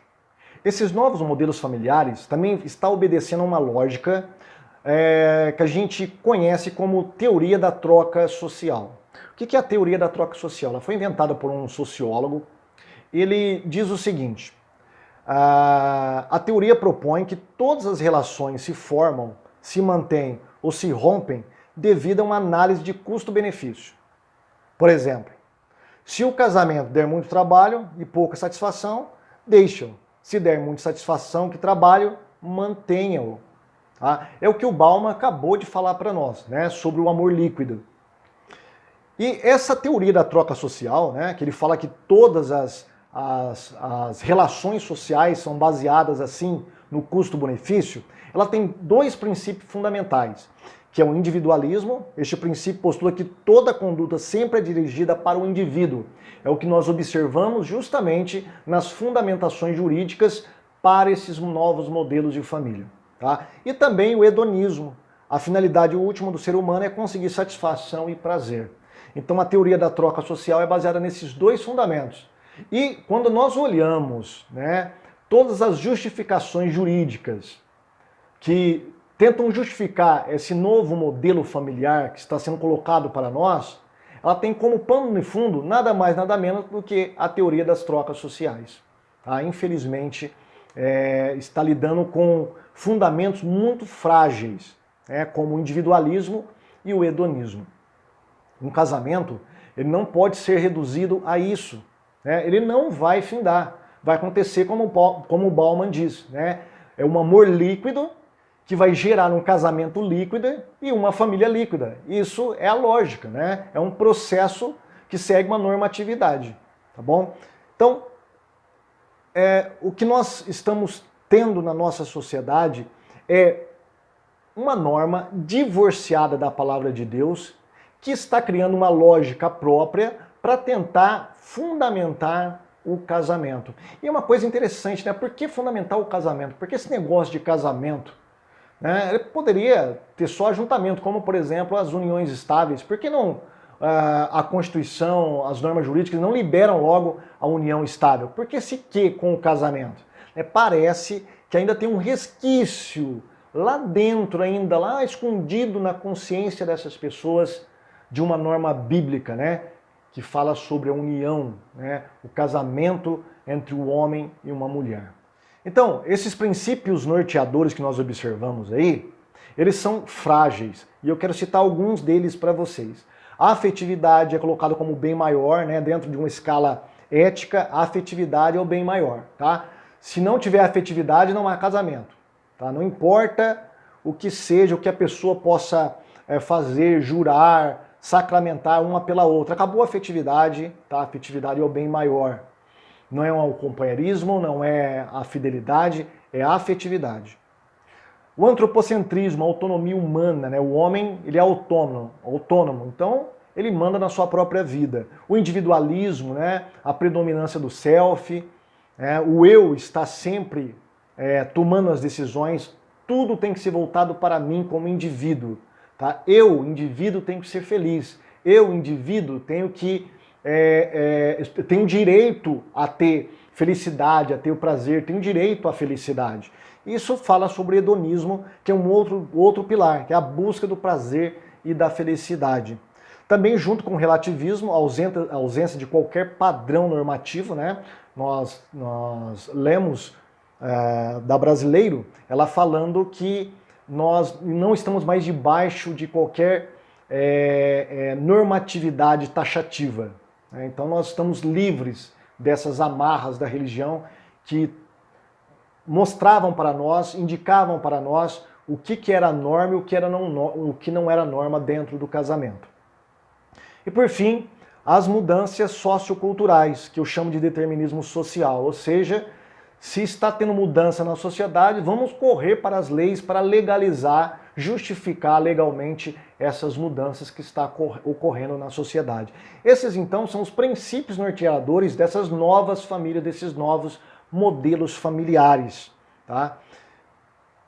Esses novos modelos familiares também estão obedecendo a uma lógica que a gente conhece como teoria da troca social. O que é a teoria da troca social? Ela foi inventada por um sociólogo. Ele diz o seguinte: a teoria propõe que todas as relações se formam, se mantêm ou se rompem devido a uma análise de custo-benefício. Por exemplo, se o casamento der muito trabalho e pouca satisfação, deixa-o. Se der muita satisfação que trabalho, mantenha-o. Tá? É o que o Bauman acabou de falar para nós, né, sobre o amor líquido. E essa teoria da troca social, né, que ele fala que todas as relações sociais são baseadas assim no custo-benefício, ela tem dois princípios fundamentais, que é o individualismo. Este princípio postula que toda conduta sempre é dirigida para o indivíduo. É o que nós observamos justamente nas fundamentações jurídicas para esses novos modelos de família. Tá? E também o hedonismo. A finalidade última do ser humano é conseguir satisfação e prazer. Então a teoria da troca social é baseada nesses dois fundamentos. E quando nós olhamos, né, todas as justificações jurídicas que tentam justificar esse novo modelo familiar que está sendo colocado para nós, ela tem como pano de fundo nada mais, nada menos do que a teoria das trocas sociais. Tá? Infelizmente, está lidando com fundamentos muito frágeis, né, como o individualismo e o hedonismo. Um casamento, ele não pode ser reduzido a isso. Né? Ele não vai findar. Vai acontecer como o Bauman diz. Né? É um amor líquido que vai gerar um casamento líquido e uma família líquida. Isso é a lógica, né? É um processo que segue uma normatividade, tá bom? Então, o que nós estamos tendo na nossa sociedade é uma norma divorciada da palavra de Deus que está criando uma lógica própria para tentar fundamentar o casamento. E é uma coisa interessante, né? Por que fundamentar o casamento? Porque esse negócio de casamento, ele poderia ter só ajuntamento, como, por exemplo, as uniões estáveis. Por que não a Constituição, as normas jurídicas não liberam logo a união estável? Por que se que com o casamento? Parece que ainda tem um resquício lá dentro ainda, lá escondido na consciência dessas pessoas, de uma norma bíblica, né? Que fala sobre a união, né? O casamento entre o homem e uma mulher. Então, esses princípios norteadores que nós observamos aí, eles são frágeis, e eu quero citar alguns deles para vocês. A afetividade é colocada como bem maior, né? Dentro de uma escala ética, a afetividade é o bem maior, tá? Se não tiver afetividade, não há casamento, tá? Não importa o que seja, o que a pessoa possa fazer, jurar, sacramentar uma pela outra. Acabou a afetividade, tá? A afetividade é o bem maior. Não é o companheirismo, não é a fidelidade, é a afetividade. O antropocentrismo, a autonomia humana, né? O homem, ele é autônomo, então ele manda na sua própria vida. O individualismo, né? A predominância do self, o eu está sempre tomando as decisões, tudo tem que ser voltado para mim como indivíduo. Tá? Eu, indivíduo, tenho que ser feliz. Eu, indivíduo, tenho direito a ter felicidade, a ter o prazer, tenho direito à felicidade. Isso fala sobre o hedonismo, que é um outro pilar, que é a busca do prazer e da felicidade. Também junto com o relativismo, a ausência de qualquer padrão normativo, né? Nós lemos da Brasileiro, ela falando que nós não estamos mais debaixo de qualquer normatividade taxativa. Né? Então nós estamos livres dessas amarras da religião que mostravam para nós, indicavam para nós o que era norma e o que não era norma dentro do casamento. E por fim, as mudanças socioculturais, que eu chamo de determinismo social, ou seja, se está tendo mudança na sociedade, vamos correr para as leis para legalizar, justificar legalmente essas mudanças que está ocorrendo na sociedade. Esses então são os princípios norteadores dessas novas famílias, desses novos modelos familiares, tá?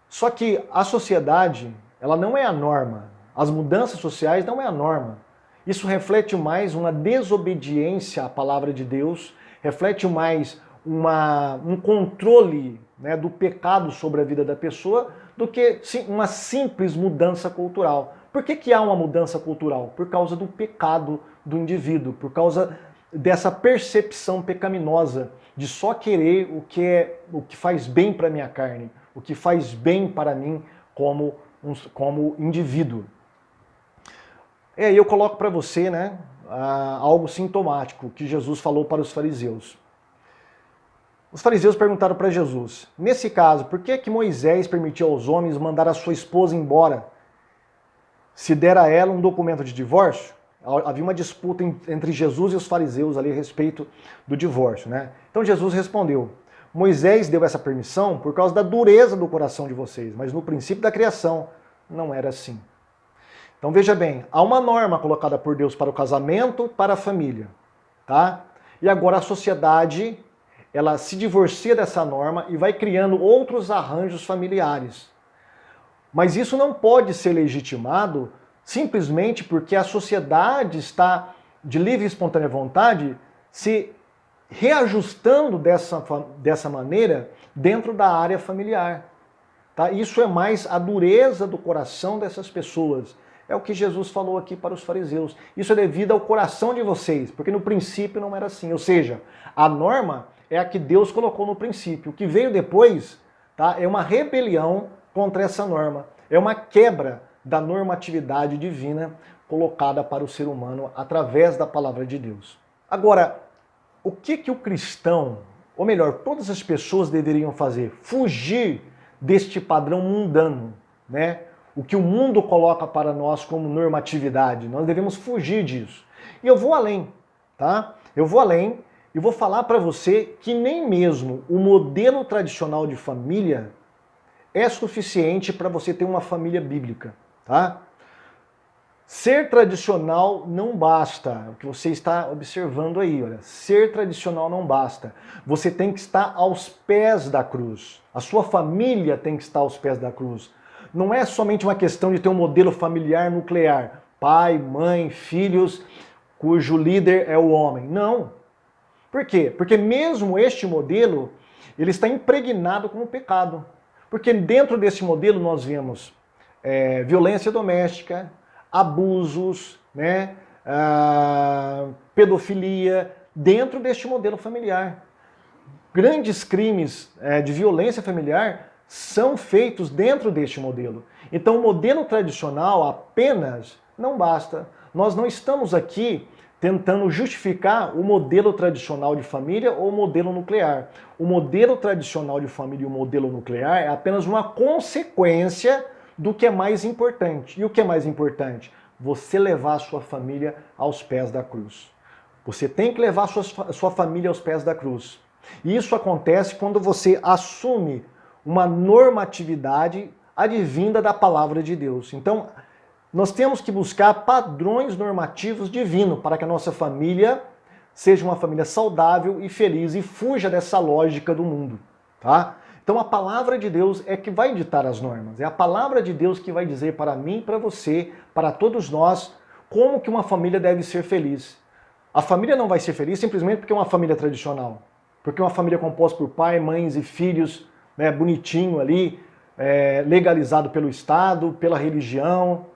Só que a sociedade, ela não é a norma. As mudanças sociais não é a norma. Isso reflete mais uma desobediência à palavra de Deus, reflete mais um controle, né, do pecado sobre a vida da pessoa do que uma simples mudança cultural. Por que há uma mudança cultural? Por causa do pecado do indivíduo, por causa dessa percepção pecaminosa de só querer o que faz bem para a minha carne, o que faz bem para mim como indivíduo. E aí eu coloco para você, né, algo sintomático que Jesus falou para os fariseus. Os fariseus perguntaram para Jesus, nesse caso, por que Moisés permitiu aos homens mandar a sua esposa embora se der a ela um documento de divórcio? Havia uma disputa entre Jesus e os fariseus ali a respeito do divórcio, né? Então Jesus respondeu, Moisés deu essa permissão por causa da dureza do coração de vocês, mas no princípio da criação não era assim. Então veja bem, há uma norma colocada por Deus para o casamento, para a família, tá? E agora a sociedade, ela se divorcia dessa norma e vai criando outros arranjos familiares. Mas isso não pode ser legitimado simplesmente porque a sociedade está, de livre e espontânea vontade, se reajustando dessa maneira dentro da área familiar. Tá? Isso é mais a dureza do coração dessas pessoas. É o que Jesus falou aqui para os fariseus. Isso é devido ao coração de vocês, porque no princípio não era assim. Ou seja, a norma é a que Deus colocou no princípio. O que veio depois, tá, é uma rebelião contra essa norma. É uma quebra da normatividade divina colocada para o ser humano através da palavra de Deus. Agora, o que o cristão, ou melhor, todas as pessoas deveriam fazer? Fugir deste padrão mundano, né? O que o mundo coloca para nós como normatividade. Nós devemos fugir disso. E eu vou além, tá? Eu vou além e vou falar para você que nem mesmo o modelo tradicional de família é suficiente para você ter uma família bíblica, tá? Ser tradicional não basta, o que você está observando aí, olha, ser tradicional não basta. Você tem que estar aos pés da cruz. A sua família tem que estar aos pés da cruz. Não é somente uma questão de ter um modelo familiar nuclear, pai, mãe, filhos, cujo líder é o homem. Não. Por quê? Porque mesmo este modelo, ele está impregnado com o pecado. Porque dentro desse modelo nós vemos violência doméstica, abusos, né, pedofilia, dentro deste modelo familiar. Grandes crimes de violência familiar são feitos dentro deste modelo. Então, o modelo tradicional apenas não basta. Nós não estamos aqui tentando justificar o modelo tradicional de família ou o modelo nuclear. O modelo tradicional de família e o modelo nuclear é apenas uma consequência do que é mais importante. E o que é mais importante? Você levar a sua família aos pés da cruz. Você tem que levar a sua família aos pés da cruz. E isso acontece quando você assume uma normatividade advinda da palavra de Deus. Então, nós temos que buscar padrões normativos divinos para que a nossa família seja uma família saudável e feliz e fuja dessa lógica do mundo, tá? Então a palavra de Deus é que vai ditar as normas. É a palavra de Deus que vai dizer para mim, para você, para todos nós, como que uma família deve ser feliz. A família não vai ser feliz simplesmente porque é uma família tradicional. Porque é uma família composta por pai, mães e filhos, né, bonitinho ali, legalizado pelo Estado, pela religião.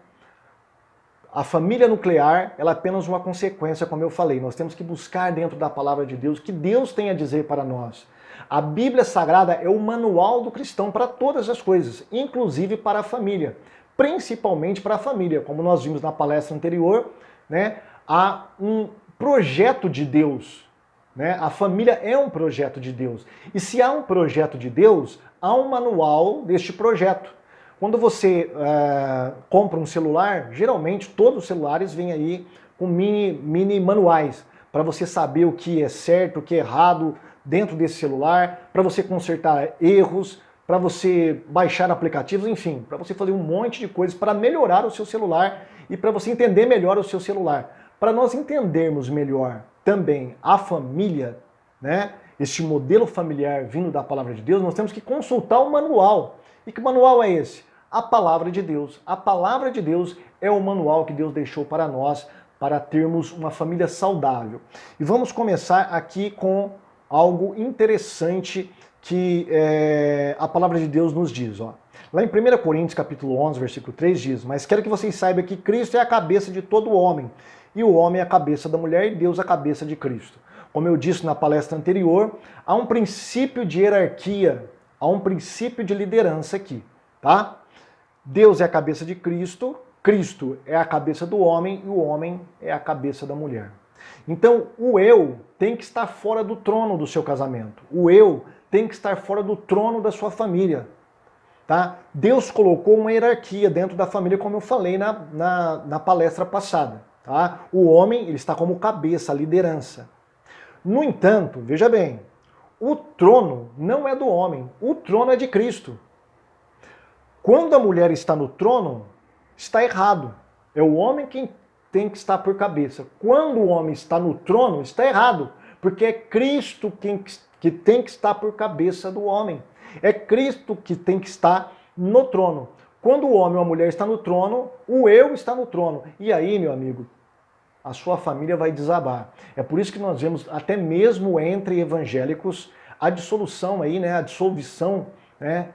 A família nuclear, ela é apenas uma consequência, como eu falei. Nós temos que buscar dentro da palavra de Deus o que Deus tem a dizer para nós. A Bíblia Sagrada é o manual do cristão para todas as coisas, inclusive para a família, principalmente para a família. Como nós vimos na palestra anterior, né, há um projeto de Deus, né? A família é um projeto de Deus. E se há um projeto de Deus, há um manual deste projeto. Quando você compra um celular, geralmente todos os celulares vêm aí com mini manuais para você saber o que é certo, o que é errado dentro desse celular, para você consertar erros, para você baixar aplicativos, enfim, para você fazer um monte de coisas para melhorar o seu celular e para você entender melhor o seu celular. Para nós entendermos melhor também a família, né, este modelo familiar vindo da palavra de Deus, nós temos que consultar o manual. E que manual é esse? A palavra de Deus. A palavra de Deus é o manual que Deus deixou para nós, para termos uma família saudável. E vamos começar aqui com algo interessante que a palavra de Deus nos diz. Ó. Lá em 1 Coríntios capítulo 11, versículo 3 diz: "Mas quero que vocês saibam que Cristo é a cabeça de todo homem, e o homem é a cabeça da mulher, e Deus a cabeça de Cristo." Como eu disse na palestra anterior, há um princípio de hierarquia, há um princípio de liderança aqui, tá? Deus é a cabeça de Cristo, Cristo é a cabeça do homem e o homem é a cabeça da mulher. Então, o eu tem que estar fora do trono do seu casamento. O eu tem que estar fora do trono da sua família, tá? Deus colocou uma hierarquia dentro da família, como eu falei na palestra passada, tá? O homem, ele está como cabeça, a liderança. No entanto, veja bem, o trono não é do homem, o trono é de Cristo. Quando a mulher está no trono, está errado. É o homem quem tem que estar por cabeça. Quando o homem está no trono, está errado, porque é Cristo que tem que estar por cabeça do homem. É Cristo que tem que estar no trono. Quando o homem ou a mulher está no trono, o eu está no trono. E aí, meu amigo, a sua família vai desabar. É por isso que nós vemos até mesmo entre evangélicos a dissolução aí, né, a dissolução, né,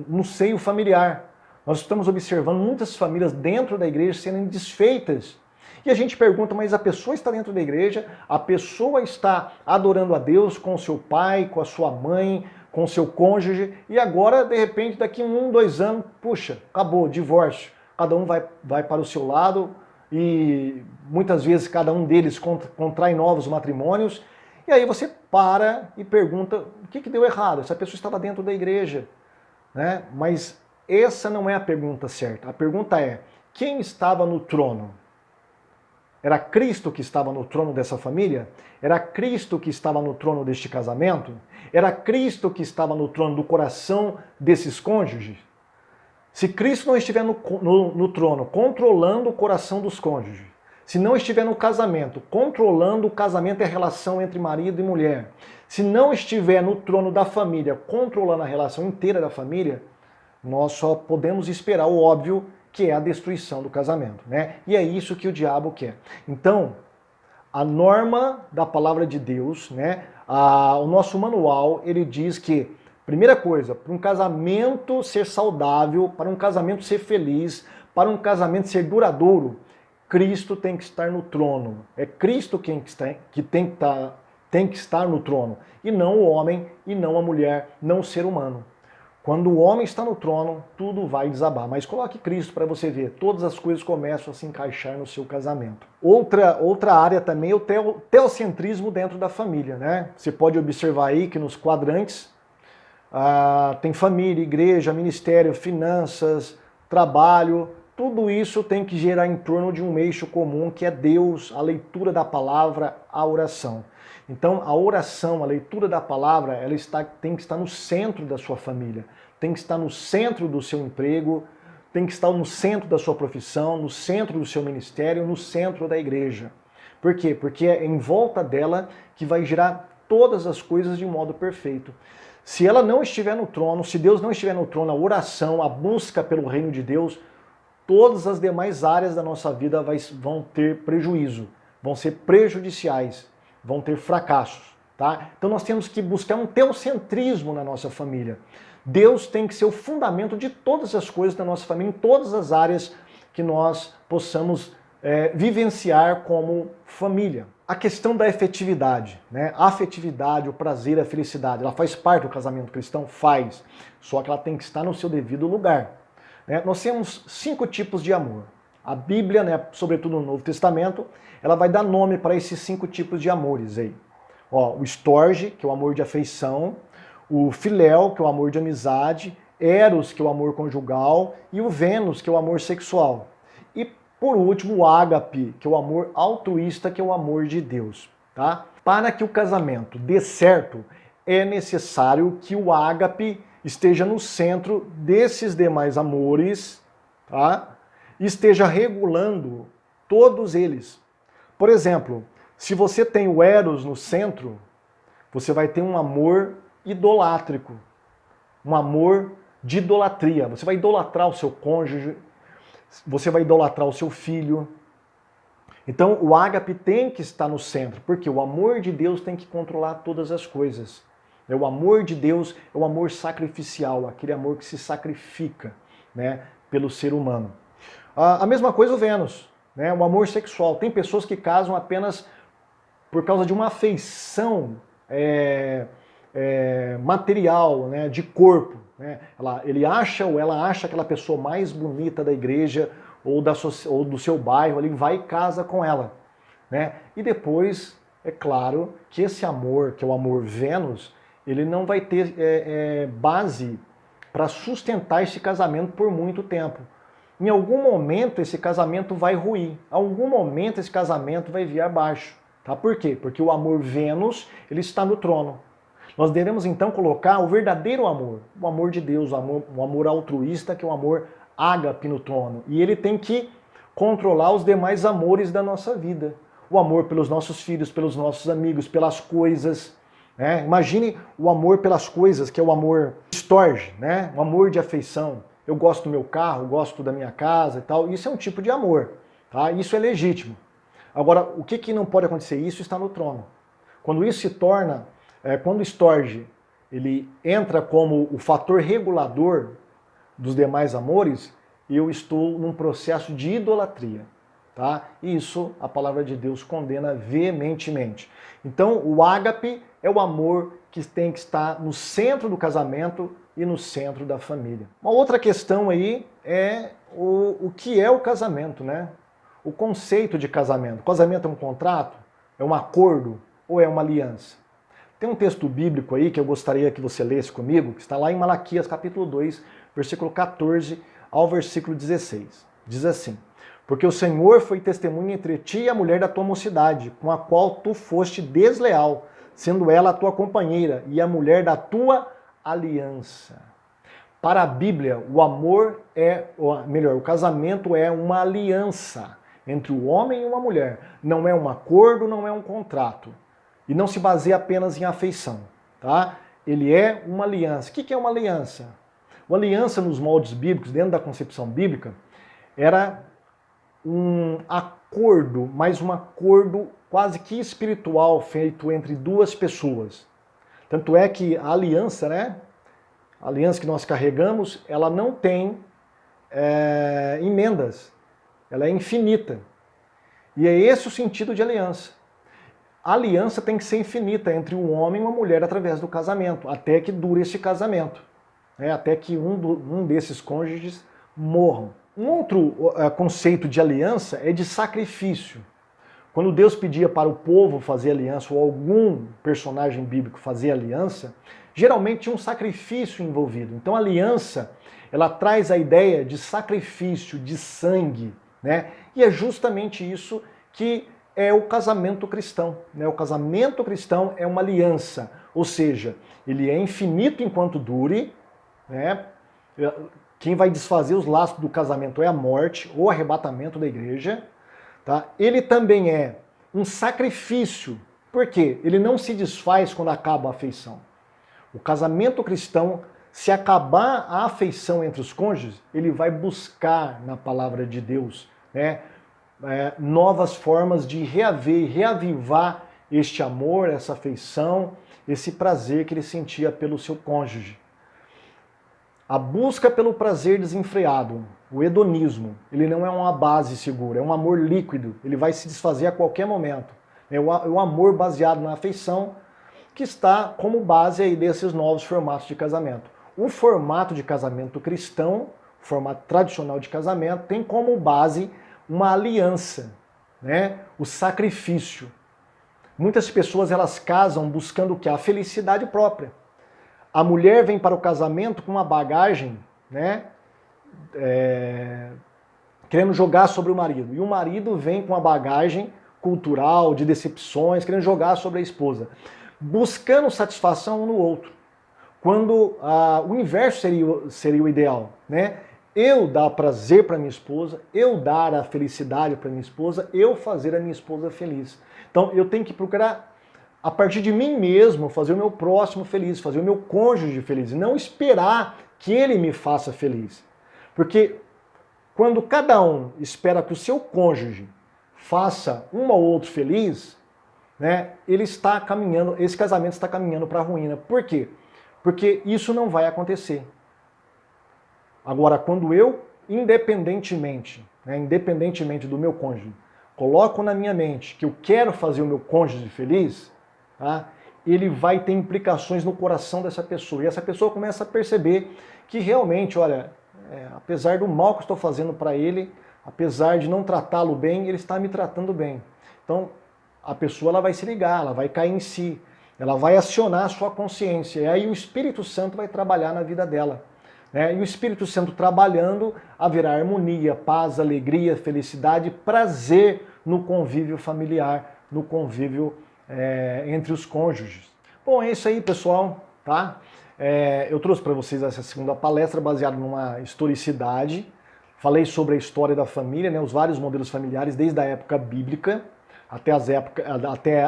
no seio familiar. Nós estamos observando muitas famílias dentro da igreja sendo desfeitas. E a gente pergunta, mas a pessoa está dentro da igreja, a pessoa está adorando a Deus com o seu pai, com a sua mãe, com o seu cônjuge, e agora, de repente, daqui 1, 2 anos, puxa, acabou, divórcio. Cada um vai para o seu lado, e muitas vezes cada um deles contrai novos matrimônios, e aí você para e pergunta, o que deu errado? Essa pessoa estava dentro da igreja, né? Mas essa não é a pergunta certa. A pergunta é, quem estava no trono? Era Cristo que estava no trono dessa família? Era Cristo que estava no trono deste casamento? Era Cristo que estava no trono do coração desses cônjuges? Se Cristo não estiver no trono controlando o coração dos cônjuges, se não estiver no casamento controlando o casamento e a relação entre marido e mulher, se não estiver no trono da família controlando a relação inteira da família, nós só podemos esperar o óbvio, que é a destruição do casamento, né? E é isso que o diabo quer. Então, a norma da palavra de Deus, né? O nosso manual, ele diz que, primeira coisa, para um casamento ser saudável, para um casamento ser feliz, para um casamento ser duradouro, Cristo tem que estar no trono. É Cristo que tem que estar tem que estar no trono, e não o homem, e não a mulher, não o ser humano. Quando o homem está no trono, tudo vai desabar. Mas coloque Cristo para você ver, todas as coisas começam a se encaixar no seu casamento. Outra área também é o teocentrismo dentro da família, né? Você pode observar aí que nos quadrantes tem família, igreja, ministério, finanças, trabalho, tudo isso tem que gerar em torno de um eixo comum que é Deus, a leitura da palavra, a oração. Então, a oração, a leitura da palavra, tem que estar no centro da sua família, tem que estar no centro do seu emprego, tem que estar no centro da sua profissão, no centro do seu ministério, no centro da igreja. Por quê? Porque é em volta dela que vai girar todas as coisas de modo perfeito. Se ela não estiver no trono, se Deus não estiver no trono, a oração, a busca pelo reino de Deus, todas as demais áreas da nossa vida vão ter prejuízo, vão ser prejudiciais, vão ter fracassos, tá? Então nós temos que buscar um teocentrismo na nossa família. Deus tem que ser o fundamento de todas as coisas da nossa família, em todas as áreas que nós possamos vivenciar como família. A questão da efetividade, né? A afetividade, o prazer, a felicidade, ela faz parte do casamento cristão? Faz. Só que ela tem que estar no seu devido lugar. Nós temos 5 tipos de amor. A Bíblia, né, sobretudo no Novo Testamento, ela vai dar nome para esses 5 tipos de amores aí. O storge, que é o amor de afeição, o filéu, que é o amor de amizade, eros, que é o amor conjugal, e o Vênus, que é o amor sexual. E por último, o ágape, que é o amor altruísta, que é o amor de Deus. Tá? Para que o casamento dê certo, é necessário que o ágape esteja no centro desses demais amores, tá? E esteja regulando todos eles. Por exemplo, se você tem o eros no centro, você vai ter um amor idolátrico, um amor de idolatria. Você vai idolatrar o seu cônjuge, você vai idolatrar o seu filho. Então o ágape tem que estar no centro, porque o amor de Deus tem que controlar todas as coisas. O amor de Deus é o amor sacrificial, aquele amor que se sacrifica, né, pelo ser humano. A mesma coisa o Vênus, né, o amor sexual. Tem pessoas que casam apenas por causa de uma afeição material, né, de corpo. Né? Ele acha ou ela acha aquela pessoa mais bonita da igreja ou do seu bairro, ele vai e casa com ela. Né? E depois, é claro, que esse amor, que é o amor Vênus, ele não vai ter base para sustentar esse casamento por muito tempo. Em algum momento esse casamento vai ruir, em algum momento esse casamento vai vir abaixo. Tá? Por quê? Porque o amor Vênus, ele está no trono. Nós devemos então colocar o verdadeiro amor, o amor de Deus, o amor altruísta, que é o amor ágape no trono. E ele tem que controlar os demais amores da nossa vida. O amor pelos nossos filhos, pelos nossos amigos, pelas coisas. Né? Imagine o amor pelas coisas, que é o amor storge, né? O amor de afeição. Eu gosto do meu carro, gosto da minha casa e tal. Isso é um tipo de amor. Tá? Isso é legítimo. Agora, o que não pode acontecer? Isso está no trono. Quando isso se torna... quando o storge ele entra como o fator regulador dos demais amores, eu estou num processo de idolatria. Tá? E isso a palavra de Deus condena veementemente. Então o ágape é o amor que tem que estar no centro do casamento e no centro da família. Uma outra questão aí é o que é o casamento, né? O conceito de casamento. O casamento é um contrato? É um acordo? Ou é uma aliança? Tem um texto bíblico aí que eu gostaria que você lesse comigo, que está lá em Malaquias capítulo 2, versículo 14 ao versículo 16. Diz assim: porque o Senhor foi testemunha entre ti e a mulher da tua mocidade, com a qual tu foste desleal, sendo ela a tua companheira e a mulher da tua aliança. Para a Bíblia, o amor o casamento é uma aliança entre o homem e uma mulher. Não é um acordo, não é um contrato. E não se baseia apenas em afeição. Tá? Ele é uma aliança. O que é uma aliança? Uma aliança nos moldes bíblicos, dentro da concepção bíblica, era um acordo, mas um acordo quase que espiritual feito entre duas pessoas. Tanto é que a aliança, né? A aliança que nós carregamos, ela não tem emendas. Ela é infinita. E é esse o sentido de aliança. a aliança tem que ser infinita entre um homem e uma mulher através do casamento, até que dure esse casamento, né? Até que um desses cônjuges morram. Um outro conceito de aliança é de sacrifício. Quando Deus pedia para o povo fazer aliança, ou algum personagem bíblico fazer aliança, geralmente tinha um sacrifício envolvido. Então a aliança, ela traz a ideia de sacrifício, de sangue, né? E é justamente isso que é o casamento cristão, né? O casamento cristão é uma aliança, ou seja, ele é infinito enquanto dure, né? Quem vai desfazer os laços do casamento é a morte ou arrebatamento da igreja. Tá? Ele também é um sacrifício, porque ele não se desfaz quando acaba a afeição. O casamento cristão, se acabar a afeição entre os cônjuges, ele vai buscar na palavra de Deus, né, novas formas de reaver e reavivar este amor, essa afeição, esse prazer que ele sentia pelo seu cônjuge. A busca pelo prazer desenfreado, o hedonismo, ele não é uma base segura, é um amor líquido, ele vai se desfazer a qualquer momento. É o amor baseado na afeição que está como base aí desses novos formatos de casamento. O formato de casamento cristão, o formato tradicional de casamento, tem como base uma aliança, né? O sacrifício. Muitas pessoas elas casam buscando o quê? A felicidade própria. A mulher vem para o casamento com uma bagagem, né, querendo jogar sobre o marido. E o marido vem com uma bagagem cultural, de decepções, querendo jogar sobre a esposa. Buscando satisfação um no outro. Quando o inverso seria o ideal, né? Eu dar prazer para minha esposa, eu dar a felicidade para minha esposa, eu fazer a minha esposa feliz. Então eu tenho que procurar, a partir de mim mesmo, fazer o meu próximo feliz, fazer o meu cônjuge feliz, e não esperar que ele me faça feliz. Porque quando cada um espera que o seu cônjuge faça um ou outro feliz, né, ele está caminhando, esse casamento está caminhando para a ruína. Por quê? Porque isso não vai acontecer. Agora, quando eu, independentemente do meu cônjuge, coloco na minha mente que eu quero fazer o meu cônjuge feliz, tá, ele vai ter implicações no coração dessa pessoa. E essa pessoa começa a perceber que realmente, olha, apesar do mal que eu estou fazendo para ele, apesar de não tratá-lo bem, ele está me tratando bem. Então, a pessoa ela vai se ligar, ela vai cair em si, ela vai acionar a sua consciência. E aí o Espírito Santo vai trabalhar na vida dela. Né? E o Espírito Santo trabalhando, haverá harmonia, paz, alegria, felicidade, prazer no convívio familiar, no convívio entre os cônjuges. Bom, é isso aí, pessoal, tá? Eu trouxe para vocês essa segunda palestra baseada numa historicidade. Falei sobre a história da família, né, os vários modelos familiares desde a época bíblica até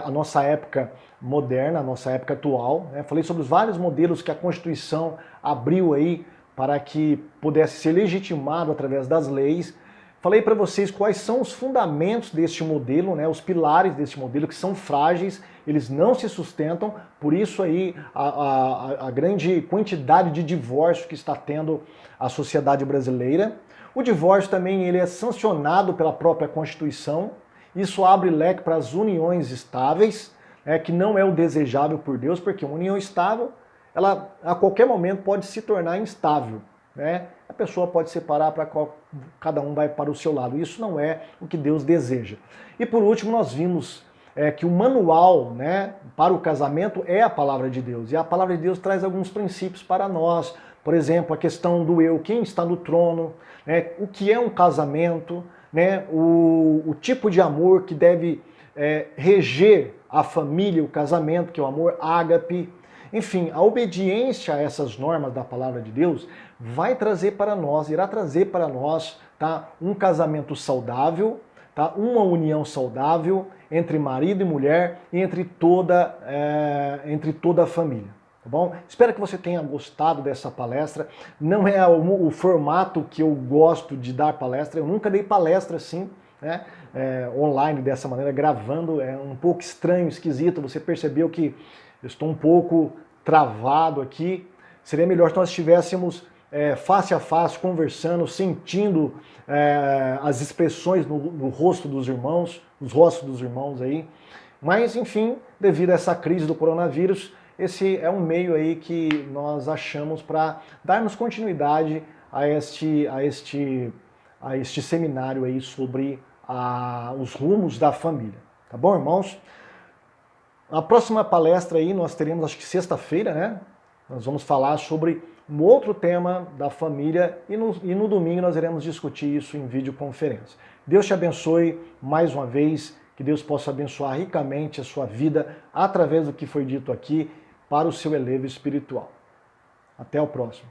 a nossa época moderna, a nossa época atual. Né? Falei sobre os vários modelos que a Constituição abriu aí para que pudesse ser legitimado através das leis. Falei para vocês quais são os fundamentos deste modelo, né, os pilares deste modelo, que são frágeis, eles não se sustentam, por isso aí a grande quantidade de divórcio que está tendo a sociedade brasileira. O divórcio também ele é sancionado pela própria Constituição, isso abre leque para as uniões estáveis, que não é o desejável por Deus, porque uma união estável, ela a qualquer momento pode se tornar instável. Né? A pessoa pode separar para cada um vai para o seu lado. Isso não é o que Deus deseja. E por último, nós vimos que o manual, né, para o casamento é a palavra de Deus. E a palavra de Deus traz alguns princípios para nós. Por exemplo, a questão do eu, quem está no trono, né, o que é um casamento, né, o tipo de amor que deve reger a família, o casamento, que é o amor ágape. Enfim, a obediência a essas normas da palavra de Deus vai trazer para nós, irá trazer para nós, tá, um casamento saudável, tá, uma união saudável entre marido e mulher e entre toda a família. Tá bom? Espero que você tenha gostado dessa palestra. Não é o formato que eu gosto de dar palestra, eu nunca dei palestra assim, né, online dessa maneira, gravando, é um pouco estranho, esquisito, você percebeu que eu estou um pouco travado aqui. Seria melhor se nós estivéssemos face a face, conversando, sentindo as expressões no rosto dos irmãos, os rostos dos irmãos aí. Mas, enfim, devido a essa crise do coronavírus, esse é um meio aí que nós achamos para darmos continuidade a este seminário aí sobre os rumos da família. Tá bom, irmãos? Na próxima palestra aí nós teremos, acho que sexta-feira, né? Nós vamos falar sobre um outro tema da família e no domingo nós iremos discutir isso em videoconferência. Deus te abençoe mais uma vez, que Deus possa abençoar ricamente a sua vida através do que foi dito aqui para o seu elevo espiritual. Até o próximo.